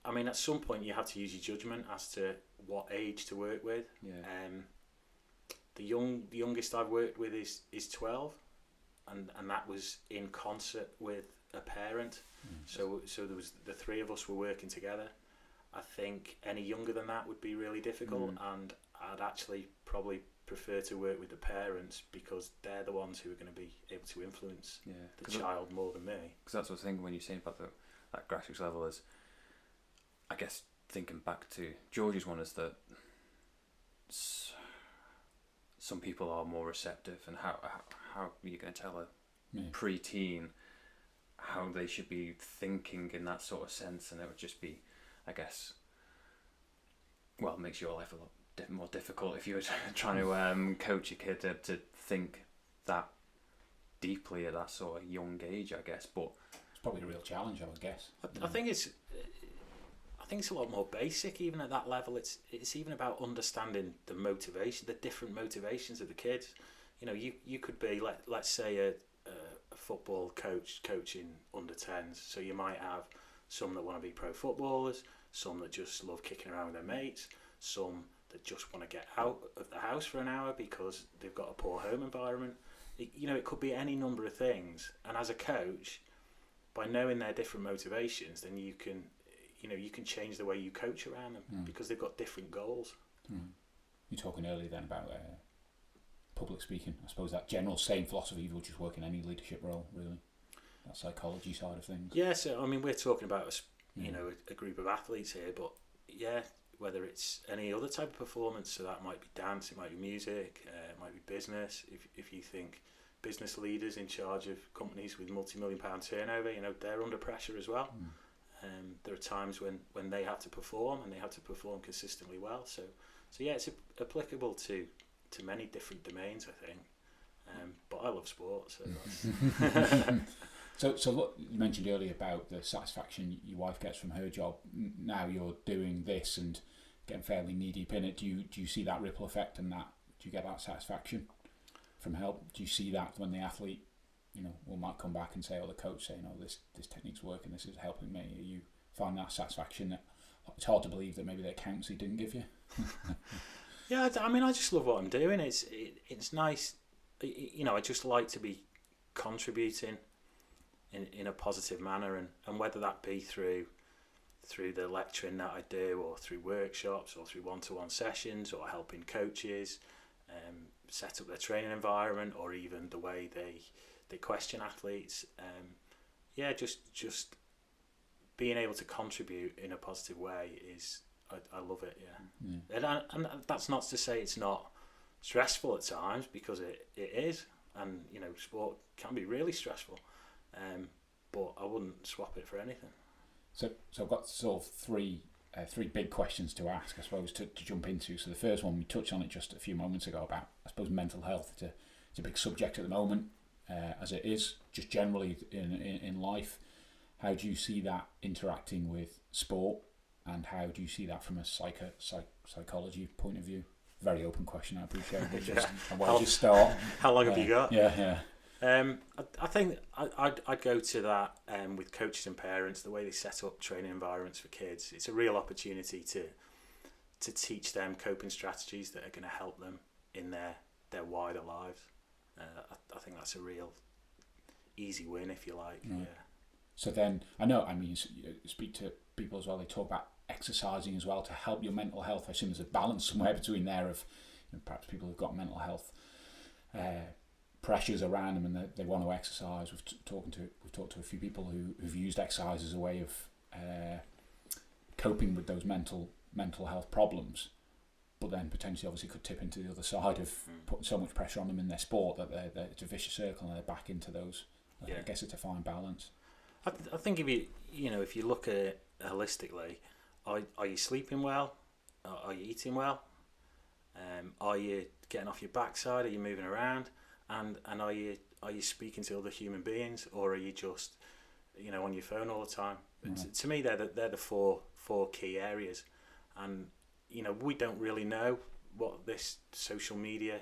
I mean, at some point you have to use your judgment as to what age to work with. Yeah. The youngest I've worked with is 12, and that was in concert with a parent. So there was the three of us were working together. I think any younger than that would be really difficult, and I'd actually probably prefer to work with the parents because they're the ones who are going to be able to influence the child more than me. Because that's what I was thinking when you're saying about that grassroots level is, I guess thinking back to George's one, is that some people are more receptive, and how are you going to tell a pre-teen how they should be thinking in that sort of sense? And it would just be, I guess, well, it makes your life a lot more difficult if you were trying to coach a kid to think that deeply at that sort of young age, I guess. But it's probably a real challenge, I would guess. I think it's a lot more basic even at that level. It's even about understanding the motivation, the different motivations of the kids. You know, you could be let's say a football coach coaching under 10s, so you might have some that want to be pro footballers, some that just love kicking around with their mates, some that just want to get out of the house for an hour because they've got a poor home environment. It could be any number of things, and as a coach, by knowing their different motivations, then you can change the way you coach around them because they've got different goals. You're talking earlier then about public speaking. I suppose that general same philosophy would just work in any leadership role, really. That psychology side of things. Yeah, so I mean, we're talking about a group of athletes here, but yeah, whether it's any other type of performance, so that might be dance, it might be music, it might be business. If you think business leaders in charge of companies with multi-million-pound turnover, they're under pressure as well. There are times when they have to perform, and they have to perform consistently well. So yeah, it's applicable to many different domains, I think. But I love sport, so that's... So what you mentioned earlier about the satisfaction your wife gets from her job. Now you're doing this and getting fairly knee deep in it. Do you see that ripple effect and that? Do you get that satisfaction from help? Do you see that when the athlete, might come back and say, or the coach say, this technique's working, this is helping me? You find that satisfaction that it's hard to believe that maybe the accountancy didn't give you? Yeah, I mean, I just love what I'm doing. It's nice. I just like to be contributing in a positive manner, and whether that be through the lecturing that I do, or through workshops, or through one-to-one sessions, or helping coaches set up their training environment, or even the way they question athletes. Just being able to contribute in a positive way is, I love it. Yeah. And that's not to say it's not stressful at times, because it is, and sport can be really stressful. But I wouldn't swap it for anything. So I've got sort of three big questions to ask, I suppose, to jump into. So the first one, we touched on it just a few moments ago about, I suppose, mental health. It's a big subject at the moment, as it is just generally in life. How do you see that interacting with sport, and how do you see that from a psychology point of view? Very open question, I appreciate it. I'll just start. How long have you got? Yeah. I think I'd go to that with coaches and parents, the way they set up training environments for kids. It's a real opportunity to teach them coping strategies that are going to help them in their wider lives. I think that's a real easy win, if you like. Right. Yeah. So then, you speak to people as well, they talk about exercising as well to help your mental health. I assume there's a balance somewhere between there of perhaps people who've got mental health pressures around them and they want to exercise. We've talked to a few people who've used exercise as a way of coping with those mental health problems, but then potentially obviously could tip into the other side of putting so much pressure on them in their sport that it's a vicious circle and they're back into those. I guess it's a fine balance. I think if you look at it holistically, are you sleeping well? Are you eating well? Are you getting off your backside? Are you moving around? And are you speaking to other human beings, or are you just on your phone all the time? To me, they're the four key areas, and we don't really know what this social media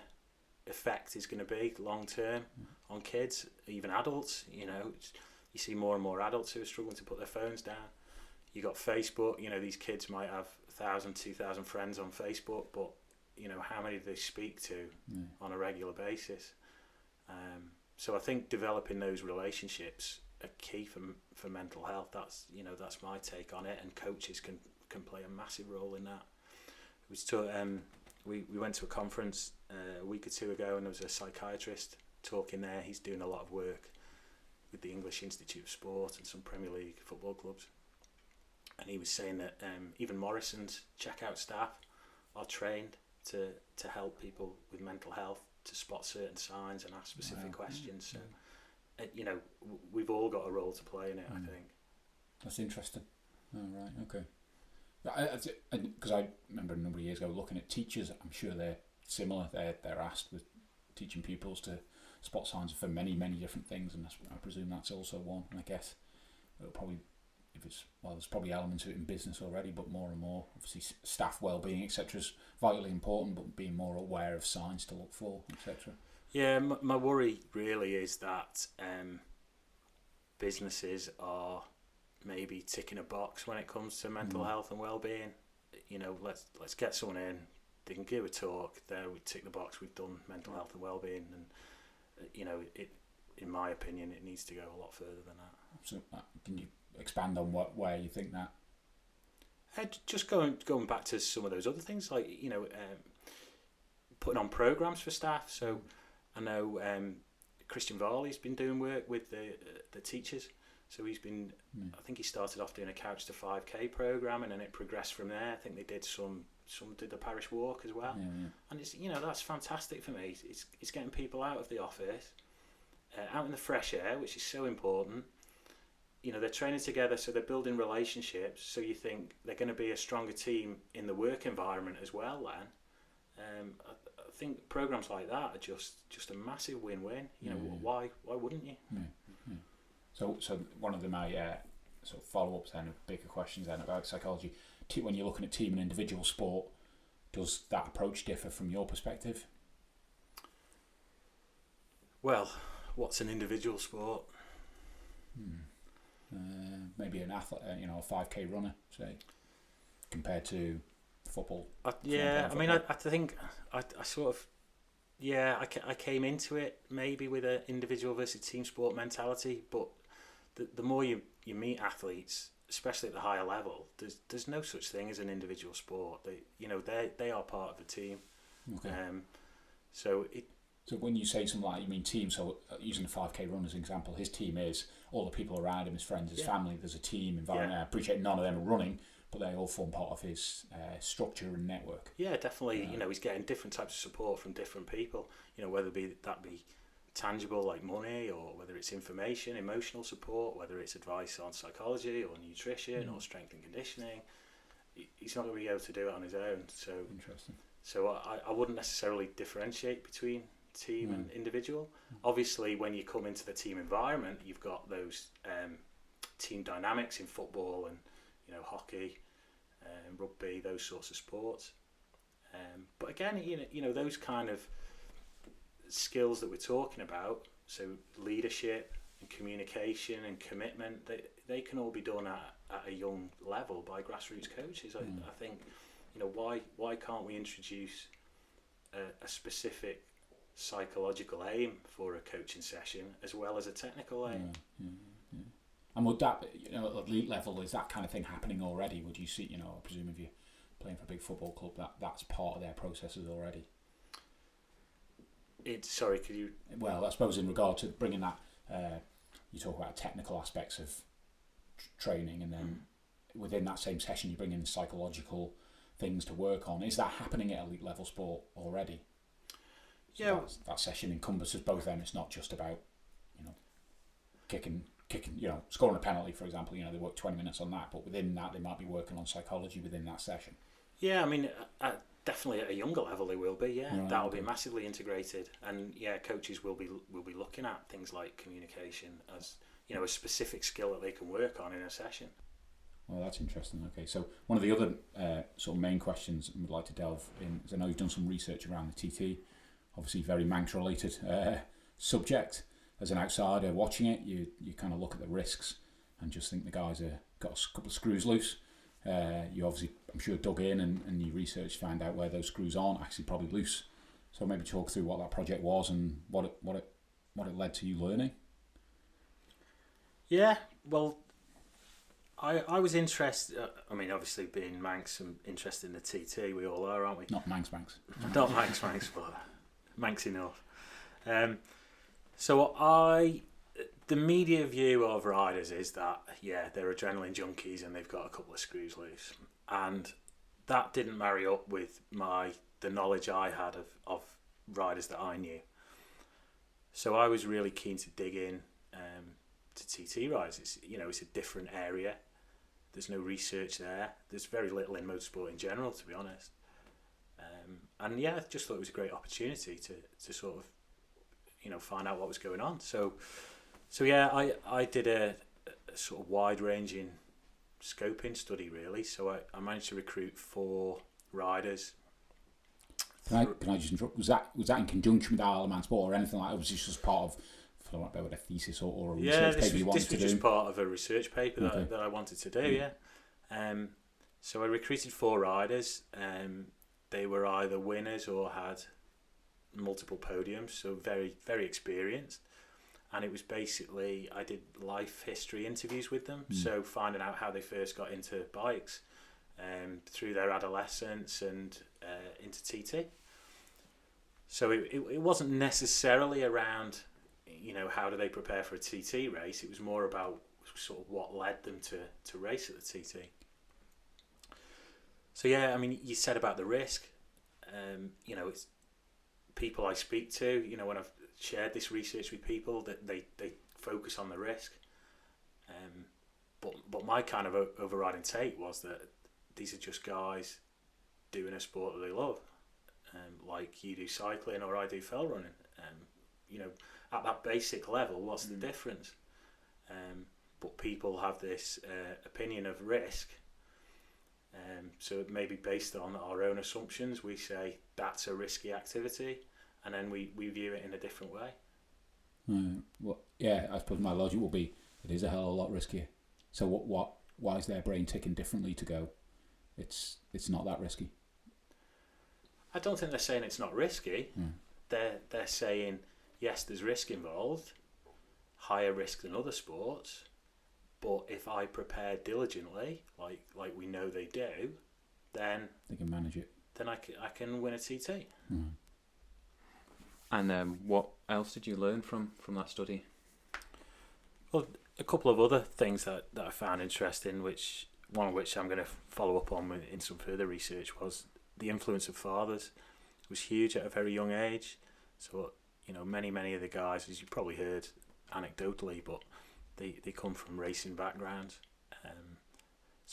effect is going to be long term on kids, even adults. You see more and more adults who are struggling to put their phones down. You got Facebook. You know, these kids might have 1,000, 2,000 friends on Facebook, but you know, how many do they speak to on a regular basis? So I think developing those relationships are key for mental health. That's my take on it, and coaches can play a massive role in that. It was we went to a conference a week or two ago, and there was a psychiatrist talking there. He's doing a lot of work with the English Institute of Sport and some Premier League football clubs, and he was saying that even Morrison's checkout staff are trained to help people with mental health, to spot certain signs and ask specific questions. So, you know, we've all got a role to play in it, I think. That's interesting. Oh, right, okay. Because I remember a number of years ago looking at teachers, I'm sure they're similar. They're asked with teaching pupils to spot signs for many, many different things, and I presume that's also one. And I guess it'll probably, there's probably elements of it in business already, but more and more, obviously, staff well-being, etc. is vitally important, but being more aware of signs to look for, etc. Yeah, my worry really is that businesses are maybe ticking a box when it comes to mental health and well-being. You know, let's get someone in, they can give a talk, there we tick the box, we've done mental health and well-being, and you know, in my opinion, it needs to go a lot further than that. So can you expand on where you think that? Just going back to some of those other things, like, you know, putting on programs for staff. So I know Christian Varley's been doing work with the teachers. So he's been, I think he started off doing a Couch to 5K program, and then it progressed from there. I think they did some did the parish walk as well. And it's, you know, that's fantastic for me. It's getting people out of the office, out in the fresh air, which is so important. You know, they're training together, so they're building relationships. So you think they're going to be a stronger team in the work environment as well. Then, I think programs like that are just a massive win-win. You know, why wouldn't you? So one of my sort of follow-ups then, bigger questions then about psychology. When you're looking at team and individual sport, does that approach differ from your perspective? Well, what's an individual sport? Maybe an athlete, you know, a 5K runner, say, compared to football. I think I sort of, I came into it maybe with an individual versus team sport mentality, but the more you meet athletes, especially at the higher level, there's no such thing as an individual sport. They are part of the team. Okay. So when you say something like, you mean team, so using the 5K run as an example, his team is all the people around him, his friends, his family, there's a team environment. I appreciate none of them are running, but they all form part of his structure and network. Yeah, definitely. You know, he's getting different types of support from different people, you know, whether that be tangible like money, or whether it's information, emotional support, whether it's advice on psychology or nutrition or strength and conditioning. He's not going to be able to do it on his own. So interesting. So I wouldn't necessarily differentiate between team and individual. Obviously, when you come into the team environment, you've got those team dynamics in football and, you know, hockey, rugby, those sorts of sports. But again, you know, those kind of skills that we're talking about, so leadership and communication and commitment, they can all be done at a young level by grassroots coaches. I think, you know, why can't we introduce a specific psychological aim for a coaching session as well as a technical aim? And would that, you know, at elite level, is that kind of thing happening already? Would you see, you know, I presume if you're playing for a big football club, that's part of their processes already? Sorry, could you? Well, I suppose in regard to bringing that, you talk about technical aspects of training, and then within that same session you bring in psychological things to work on. Is that happening at elite level sport already? So that session encompasses both them. It's not just about, you know, kicking, you know, scoring a penalty, for example. You know, they work 20 minutes on that, but within that they might be working on psychology within that session. Yeah, I mean, definitely at a younger level they will be. Right, that'll be massively integrated, and coaches will be looking at things like communication as, you know, a specific skill that they can work on in a session. Well, that's interesting. Okay, so one of the other sort of main questions I would like to delve in is, I know you've done some research around the TT, obviously very Manx related subject. as an outsider watching it, you kind of look at the risks and just think the guys are got a couple of screws loose. You obviously, I'm sure, dug in and you research, find out where those screws aren't actually probably loose. So maybe talk through what that project was and what it led to you learning. Yeah, well, I was interested. I mean, obviously, being Manx, I'm interested in the TT. We all are, aren't we? Not Manx. Not Manx, but Manx enough. The media view of riders is that, yeah, they're adrenaline junkies and they've got a couple of screws loose. And that didn't marry up with the knowledge I had of riders that I knew. So I was really keen to dig in to TT riders. It's a different area. There's no research there. There's very little in motorsport in general, to be honest. And yeah, I just thought it was a great opportunity to sort of, find out what was going on. So yeah, I did a sort of wide-ranging scoping study, really. So I managed to recruit 4 riders. Can I just interrupt? Was that in conjunction with the Isle of Man Sport or anything like that? Was this just part of, I don't know, a thesis or a research paper you wanted to do? This was just part of a research paper that I wanted to do, yeah. So I recruited 4 riders. They were either winners or had multiple podiums, so very, very experienced. And it was basically, I did life history interviews with them, so finding out how they first got into bikes, through their adolescence and into TT. So it wasn't necessarily around, how do they prepare for a TT race. It was more about sort of what led them to race at the TT. So yeah, I mean, you said about the risk. It's people I speak to, when I've shared this research with people, that they focus on the risk. But my kind of overriding take was that these are just guys doing a sport that they love, like you do cycling or I do fell running. At that basic level, what's the difference? But people have this opinion of risk. So it may be based on our own assumptions. We say that's a risky activity, and then we view it in a different way. I suppose my logic will be it is a hell of a lot riskier. So why is their brain ticking differently to go, it's not that risky? I don't think they're saying it's not risky. They're saying, yes, there's risk involved, higher risk than other sports, but if I prepare diligently, like we know they do, then they can manage it. Then I can win a TT. And what else did you learn from that study? Well, a couple of other things that I found interesting, one of which I'm going to follow up on in some further research, was the influence of fathers. It was huge at a very young age. So, many of the guys, as you probably heard anecdotally, but they come from racing backgrounds.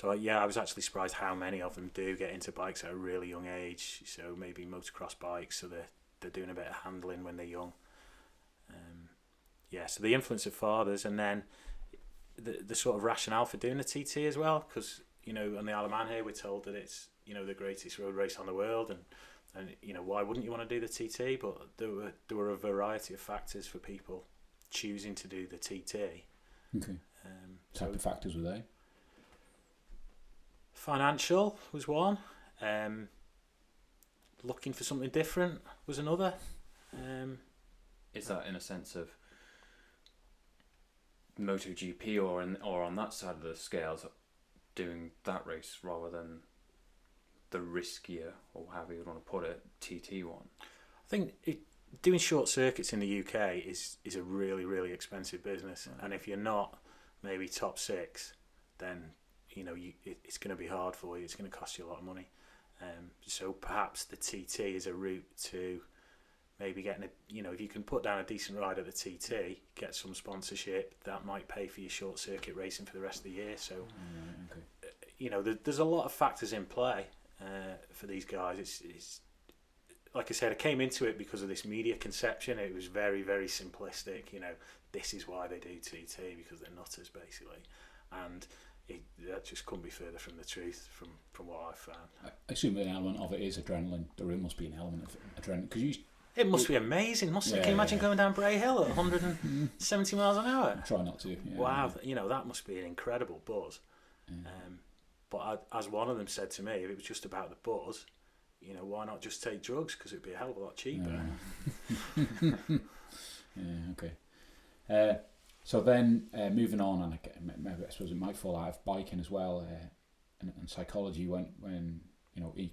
I was actually surprised how many of them do get into bikes at a really young age. So maybe motocross bikes, so they're doing a bit of handling when they're young. So the influence of fathers, and then the sort of rationale for doing the TT as well, because on the Isle of Man here we're told that it's the greatest road race on the world, and why wouldn't you want to do the TT? But there were a variety of factors for people choosing to do the TT. Okay. Type of factors were they? Financial was one. Looking for something different was another. Is that in a sense of MotoGP or on that side of the scales, doing that race rather than the riskier, or however you want to put it, TT one? I think doing short circuits in the UK is a really, really expensive business, and if you're not maybe top 6, then it's going to be hard for you. It's going to cost you a lot of money. So perhaps the TT is a route to maybe getting if you can put down a decent ride at the TT, get some sponsorship, that might pay for your short circuit racing for the rest of the year. So there's a lot of factors in play for these guys. It's like I said, I came into it because of this media conception. It was very, very simplistic. This is why they do TT, because they're nutters, basically. And that just couldn't be further from the truth from what I've found. I assume an element of it is adrenaline. There must be an element of adrenaline. Because It must be amazing, mustn't it? Can you imagine going down Bray Hill at 170 miles an hour? Try not to. Yeah, wow, that must be an incredible buzz. But as one of them said to me, if it was just about the buzz, why not just take drugs? Because it'd be a hell of a lot cheaper. Okay. So then moving on, and maybe I suppose it might fall out of biking as well, and psychology when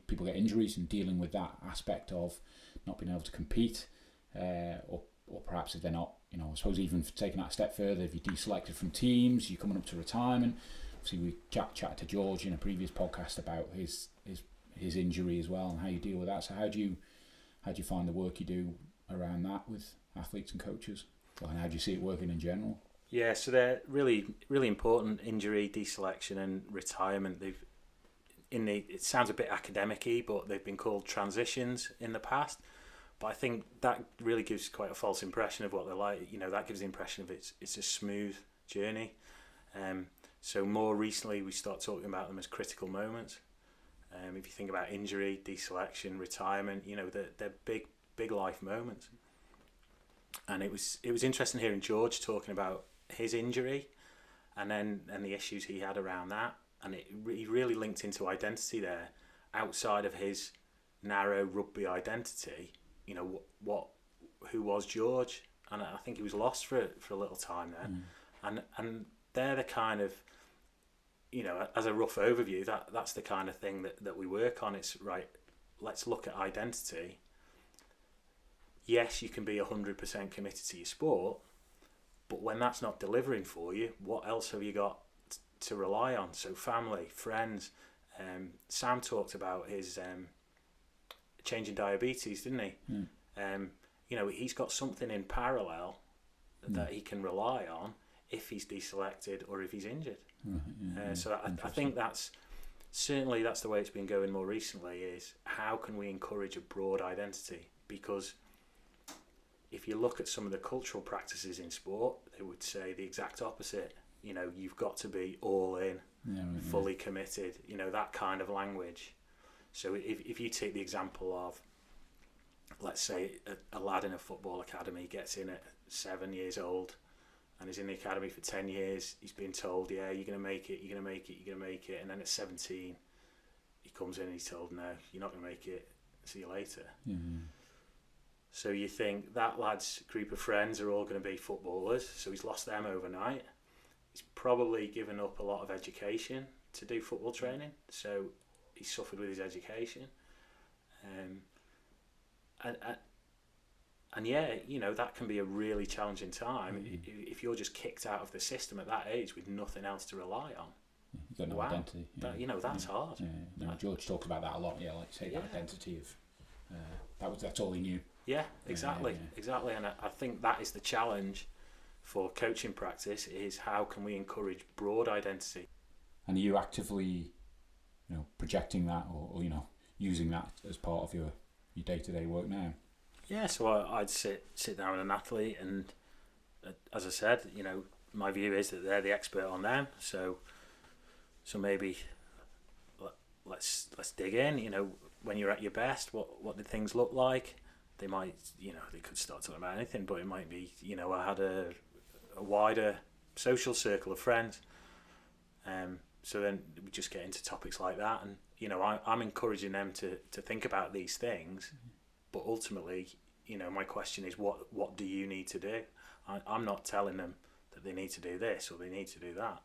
people get injuries and dealing with that aspect of not being able to compete, or perhaps if they're not, I suppose even taking that a step further, if you're deselected from teams, you're coming up to retirement. Obviously, we chatted to George in a previous podcast about his injury as well and how you deal with that. So how do you find the work you do around that with athletes and coaches? Well, and how do you see it working in general? Yeah, so they're really, really important: injury, deselection, and retirement. It sounds a bit academic-y, but they've been called transitions in the past. But I think that really gives quite a false impression of what they're like. That gives the impression of it's a smooth journey. So more recently, we start talking about them as critical moments. If you think about injury, deselection, retirement, they're big life moments. And it was interesting hearing George talking about his injury and the issues he had around that. And he really linked into identity there, outside of his narrow rugby identity. Who was George? And I think he was lost for a little time there. And they're the kind of, as a rough overview, that's the kind of thing that we work on. It's right, let's look at identity. Yes, you can be 100% committed to your sport, but when that's not delivering for you, what else have you got to rely on? So family, friends. Sam talked about his change in diabetes, didn't he? He's got something in parallel that he can rely on if he's deselected or if he's injured. So I think that's the way it's been going more recently, is how can we encourage a broad identity? Because if you look at some of the cultural practices in sport, they would say the exact opposite. You've got to be all in, fully committed, that kind of language. So if you take the example of, let's say, a lad in a football academy gets in at 7 years old and is in the academy for 10 years, he's been told, yeah, you're going to make it, you're going to make it, you're going to make it. And then at 17, he comes in and he's told, no, you're not going to make it, see you later. So you think that lad's group of friends are all going to be footballers, so he's lost them overnight. He's probably given up a lot of education to do football training, so he's suffered with his education. And yeah, that can be a really challenging time if you're just kicked out of the system at that age with nothing else to rely on. You've got no identity. That's hard. George talked about that a lot. Like say that identity of that's all he knew. Yeah, exactly. And I think that is the challenge for coaching practice, is how can we encourage broad identity. And are you actively, projecting that or using that as part of your day-to-day work now? Yeah, so I'd sit down with an athlete, and as I said, my view is that they're the expert on them. So maybe let's dig in. When you're at your best, what did things look like? They might, they could start talking about anything, but it might be, I had a wider social circle of friends. So then we just get into topics like that, and I'm encouraging them to think about these things, but ultimately, my question is, what do you need to do? I'm not telling them that they need to do this or they need to do that.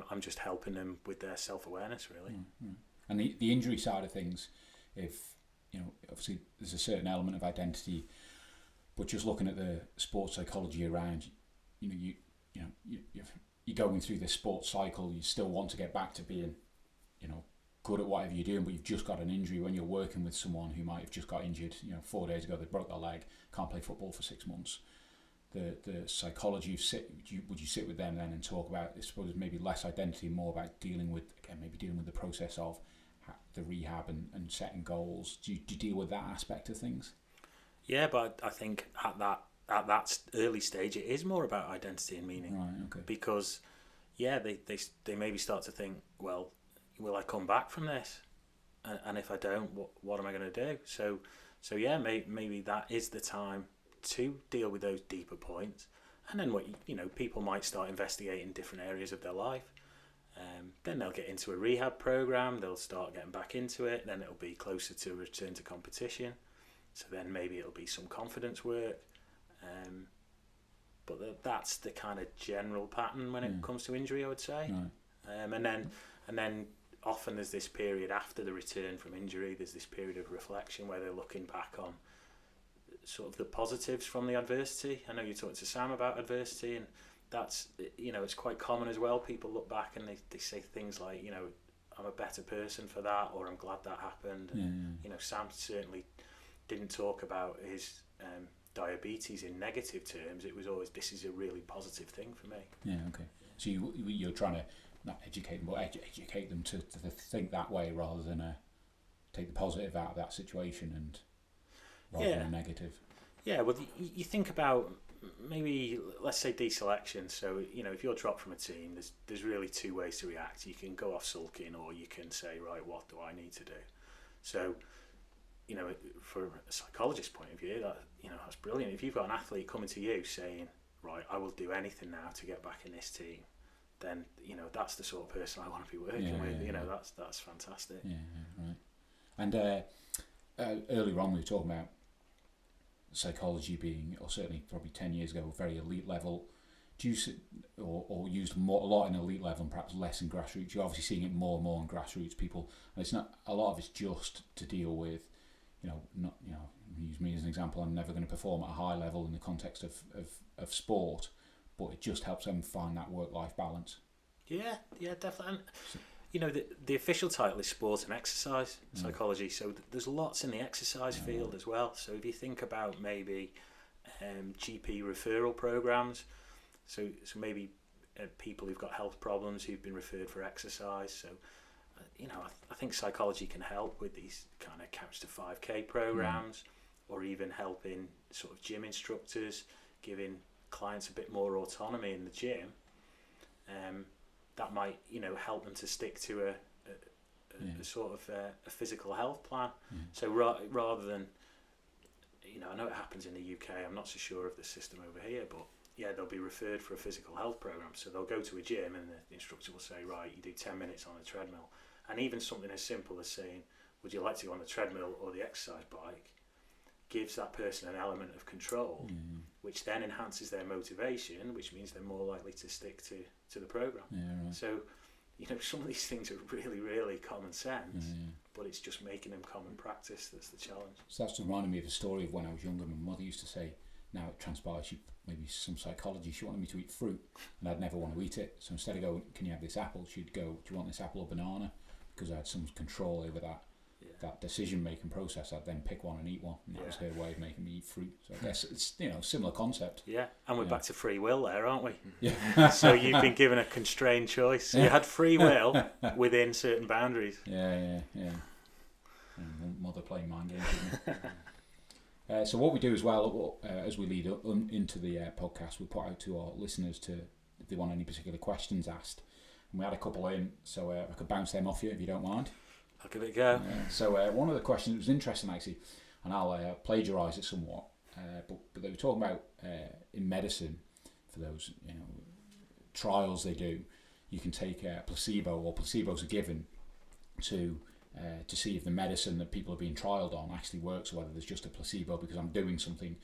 I'm just helping them with their self-awareness, really. And the injury side of things, if obviously there's a certain element of identity, but just looking at the sports psychology around, you're going through this sports cycle. You still want to get back to being, good at whatever you're doing, but you've just got an injury. When you're working with someone who might have just got injured, 4 days ago they broke their leg, can't play football for 6 months. The psychology would you sit with them then and talk about, I suppose, maybe less identity, more about dealing with the process of the rehab and setting goals? Do you deal with that aspect of things? Yeah, but I think at that early stage it is more about identity and meaning. Right, okay. Because they maybe start to think, well, will I come back from this? And if I don't, what am I going to do? So So yeah, maybe that is the time to deal with those deeper points, and then people might start investigating different areas of their life. Then they'll get into a rehab program. They'll start getting back into it. Then it'll be closer to return to competition. So then maybe it'll be some confidence work. But that's the kind of general pattern when it comes to injury, I would say. Right. And then often there's this period after the return from injury. There's this period of reflection where they're looking back on sort of the positives from the adversity. I know you talked to Sam about adversity, and that's, it's quite common as well. People look back and they say things like, I'm a better person for that, or I'm glad that happened. Yeah. Sam certainly didn't talk about his diabetes in negative terms. It was always, this is a really positive thing for me. Yeah, okay. So you're trying to not educate them, but educate them to think that way rather than take the positive out of that situation and rather than negative. Yeah, well, you think about maybe, let's say, deselection. So, if you're dropped from a team, there's really two ways to react. You can go off sulking, or you can say, right, what do I need to do? So, for a psychologist's point of view, that's brilliant. If you've got an athlete coming to you saying, right, I will do anything now to get back in this team, then, that's the sort of person I want to be working with. That's fantastic. Yeah, right. And earlier on we were talking about psychology being, or certainly probably 10 years ago, very elite level. Do you or used a lot in elite level and perhaps less in grassroots? You're obviously seeing it more and more in grassroots people, and it's not a lot of it's just to deal with, use me as an example. I'm never going to perform at a high level in the context of sport, but it just helps them find that work-life balance. Yeah, definitely. And, the official title is sport and exercise psychology, so there's lots in the exercise field as well. So if you think about maybe GP referral programs, so maybe people who've got health problems who've been referred for exercise. So I think psychology can help with these kind of couch to 5K programs, or even helping sort of gym instructors, giving clients a bit more autonomy in the gym. That might help them to stick to a sort of a physical health plan. So rather than, I know it happens in the UK, I'm not so sure of the system over here, but they'll be referred for a physical health program. So they'll go to a gym and the instructor will say, right, you do 10 minutes on the treadmill. And even something as simple as saying, would you like to go on the treadmill or the exercise bike, gives that person an element of control, which then enhances their motivation, which means they're more likely to stick to the program. Yeah, right. So, some of these things are really, really common sense, but it's just making them common practice that's the challenge. So that's reminding me of a story of when I was younger. My mother used to say, now it transpires, maybe some psychology, she wanted me to eat fruit, and I'd never want to eat it. So instead of going, can you have this apple, she'd go, do you want this apple or banana? Because I had some control over that decision-making process. I'd then pick one and eat one, and that was her way of making me eat fruit. So I guess it's similar concept. Yeah, and we're back to free will there, aren't we? Yeah. So you've been given a constrained choice. So you had free will within certain boundaries. Yeah. And mother playing mind games. So what we do as well, as we lead up into the podcast, we put out to our listeners if they want any particular questions asked. And we had a couple in, so I could bounce them off you if you don't mind. I'll give it a go. So one of the questions was interesting actually, and I'll plagiarise it somewhat. But they were talking about in medicine, for those trials they do, you can take a placebo, or placebos are given to see if the medicine that people are being trialled on actually works, or whether there's just a placebo because I'm doing something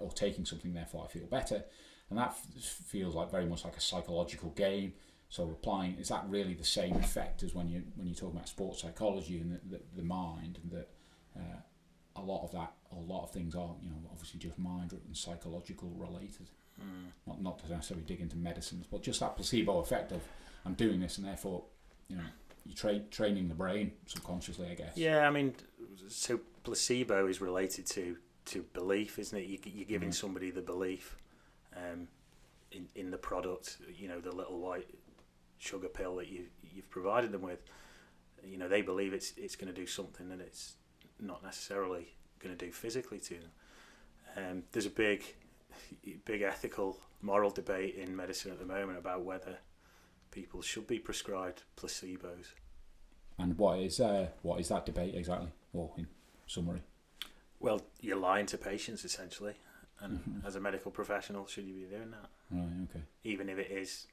or taking something, therefore I feel better. And that feels like very much like a psychological game. So applying, is that really the same effect as when you talk about sports psychology and the mind, and that a lot of things are obviously just mind and psychological related. Not to necessarily dig into medicines, but just that placebo effect of I'm doing this and therefore you're training the brain subconsciously, I guess. Yeah, I mean, so placebo is related to belief, isn't it? You're giving somebody the belief in the product, the little white sugar pill that you've provided them with. They believe it's going to do something that it's not necessarily going to do physically to them. There's a big ethical, moral debate in medicine at the moment about whether people should be prescribed placebos. And what is that debate exactly, or in summary? Well, you're lying to patients essentially, and as a medical professional, should you be doing that? Right. Okay. Even if it is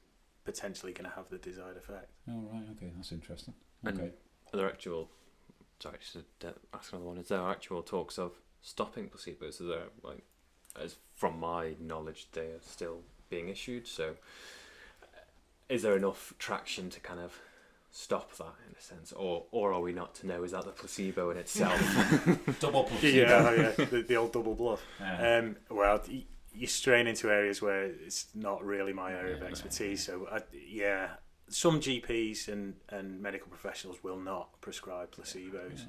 potentially going to have the desired effect. Oh, right. Okay. That's interesting. And Okay. are there actual? Sorry, just to ask another one. Is there actual talks of stopping placebos? Is there, like, as from my knowledge, they are still being issued. So, is there enough traction to kind of stop that in a sense, or are we not to know? Is that the placebo in itself? Double placebo. Yeah, the old double bluff. Yeah. Well, you strain into areas where it's not really my area of expertise. So, some GPs and medical professionals will not prescribe placebos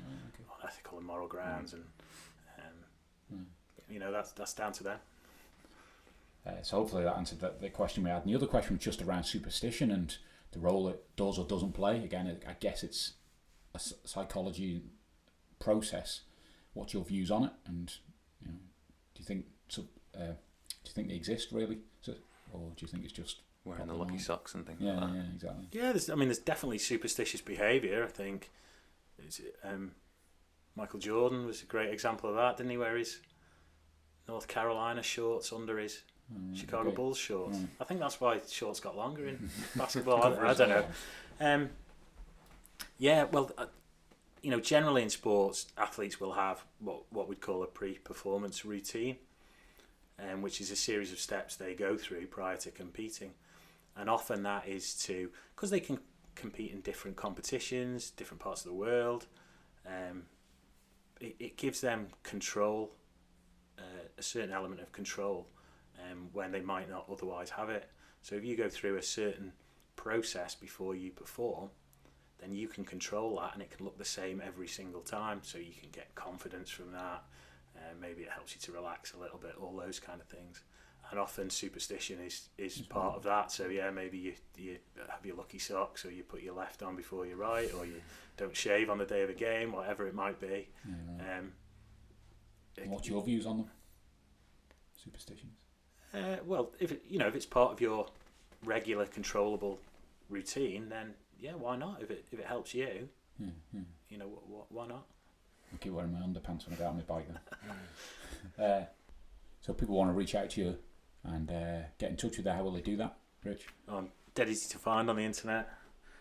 on ethical and moral grounds, and that's down to them. So hopefully that answered the question we had. And the other question was just around superstition and the role it does or doesn't play. Again, I guess it's a psychology process. What's your views on it? And do you think they exist really, or do you think it's just wearing the lucky socks and things like that? Yeah, exactly. Yeah, there's definitely superstitious behaviour. I think Michael Jordan was a great example of that, didn't he? Wear his North Carolina shorts under his Chicago Bulls shorts. I think that's why shorts got longer in basketball. I don't know. Generally in sports, athletes will have what we'd call a pre-performance routine, which is a series of steps they go through prior to competing. And often that is because they can compete in different competitions, different parts of the world, it gives them control, a certain element of control, when they might not otherwise have it. So if you go through a certain process before you perform, then you can control that, and it can look the same every single time. So you can get confidence from that. Maybe it helps you to relax a little bit, all those kind of things. And often superstition is part of that. So maybe you have your lucky socks, or you put your left on before your right, or you don't shave on the day of a game, whatever it might be. Yeah, right. What's your views on them? Superstitions? Well, if it's part of your regular controllable routine, then why not? If it helps you, why not? I keep wearing my underpants when I get on my bike then. So people want to reach out to you and get in touch with you. How will they do that, Rich? I'm dead easy to find on the internet.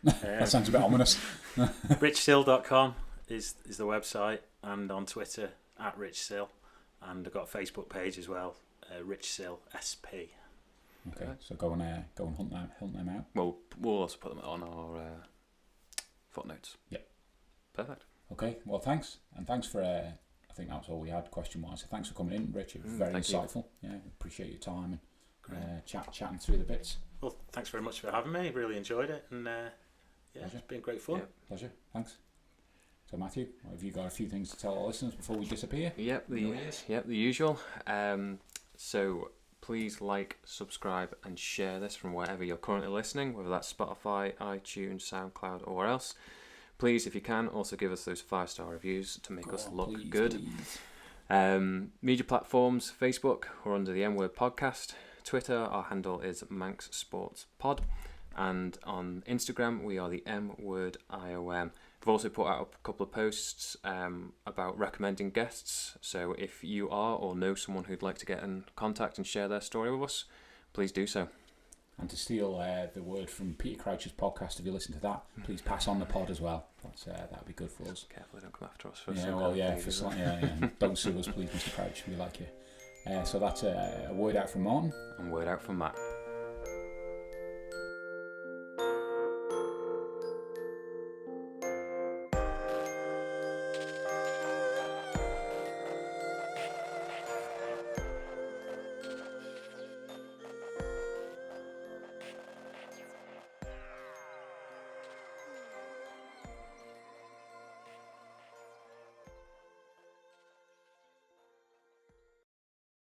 That sounds a bit ominous. richsille.com is the website, and on Twitter @Rich Sille, and I've got a Facebook page as well, Rich Sille SP. Okay, so go and hunt them out. Well, we'll also put them on our footnotes. Yep. Perfect. Okay, well, thanks. And thanks for, I think that was all we had question-wise. So thanks for coming in, Rich. It was very insightful. You. Yeah, appreciate your time and chatting through the bits. Well, thanks very much for having me. Really enjoyed it. And it's been great fun. Yep. Pleasure. Thanks. So, Matthew, have you got a few things to tell our listeners before we disappear? Yep, the usual. So please like, subscribe and share this from wherever you're currently listening, whether that's Spotify, iTunes, SoundCloud or else. Please, if you can, also give us those 5-star reviews to make us look good. Please. Media platforms, Facebook, we're under the M-Word Podcast. Twitter, our handle is Manx Sports Pod. And on Instagram, we are the M-Word IOM. We've also put out a couple of posts about recommending guests. So if you are or know someone who'd like to get in contact and share their story with us, please do so. And to steal the word from Peter Crouch's podcast, if you listen to that, please pass on the pod as well. That would be good for us. Carefully, don't come after us for Don't sue us, please, Mr. Crouch. We like you. So that's a word out from Martin. And word out from Matt.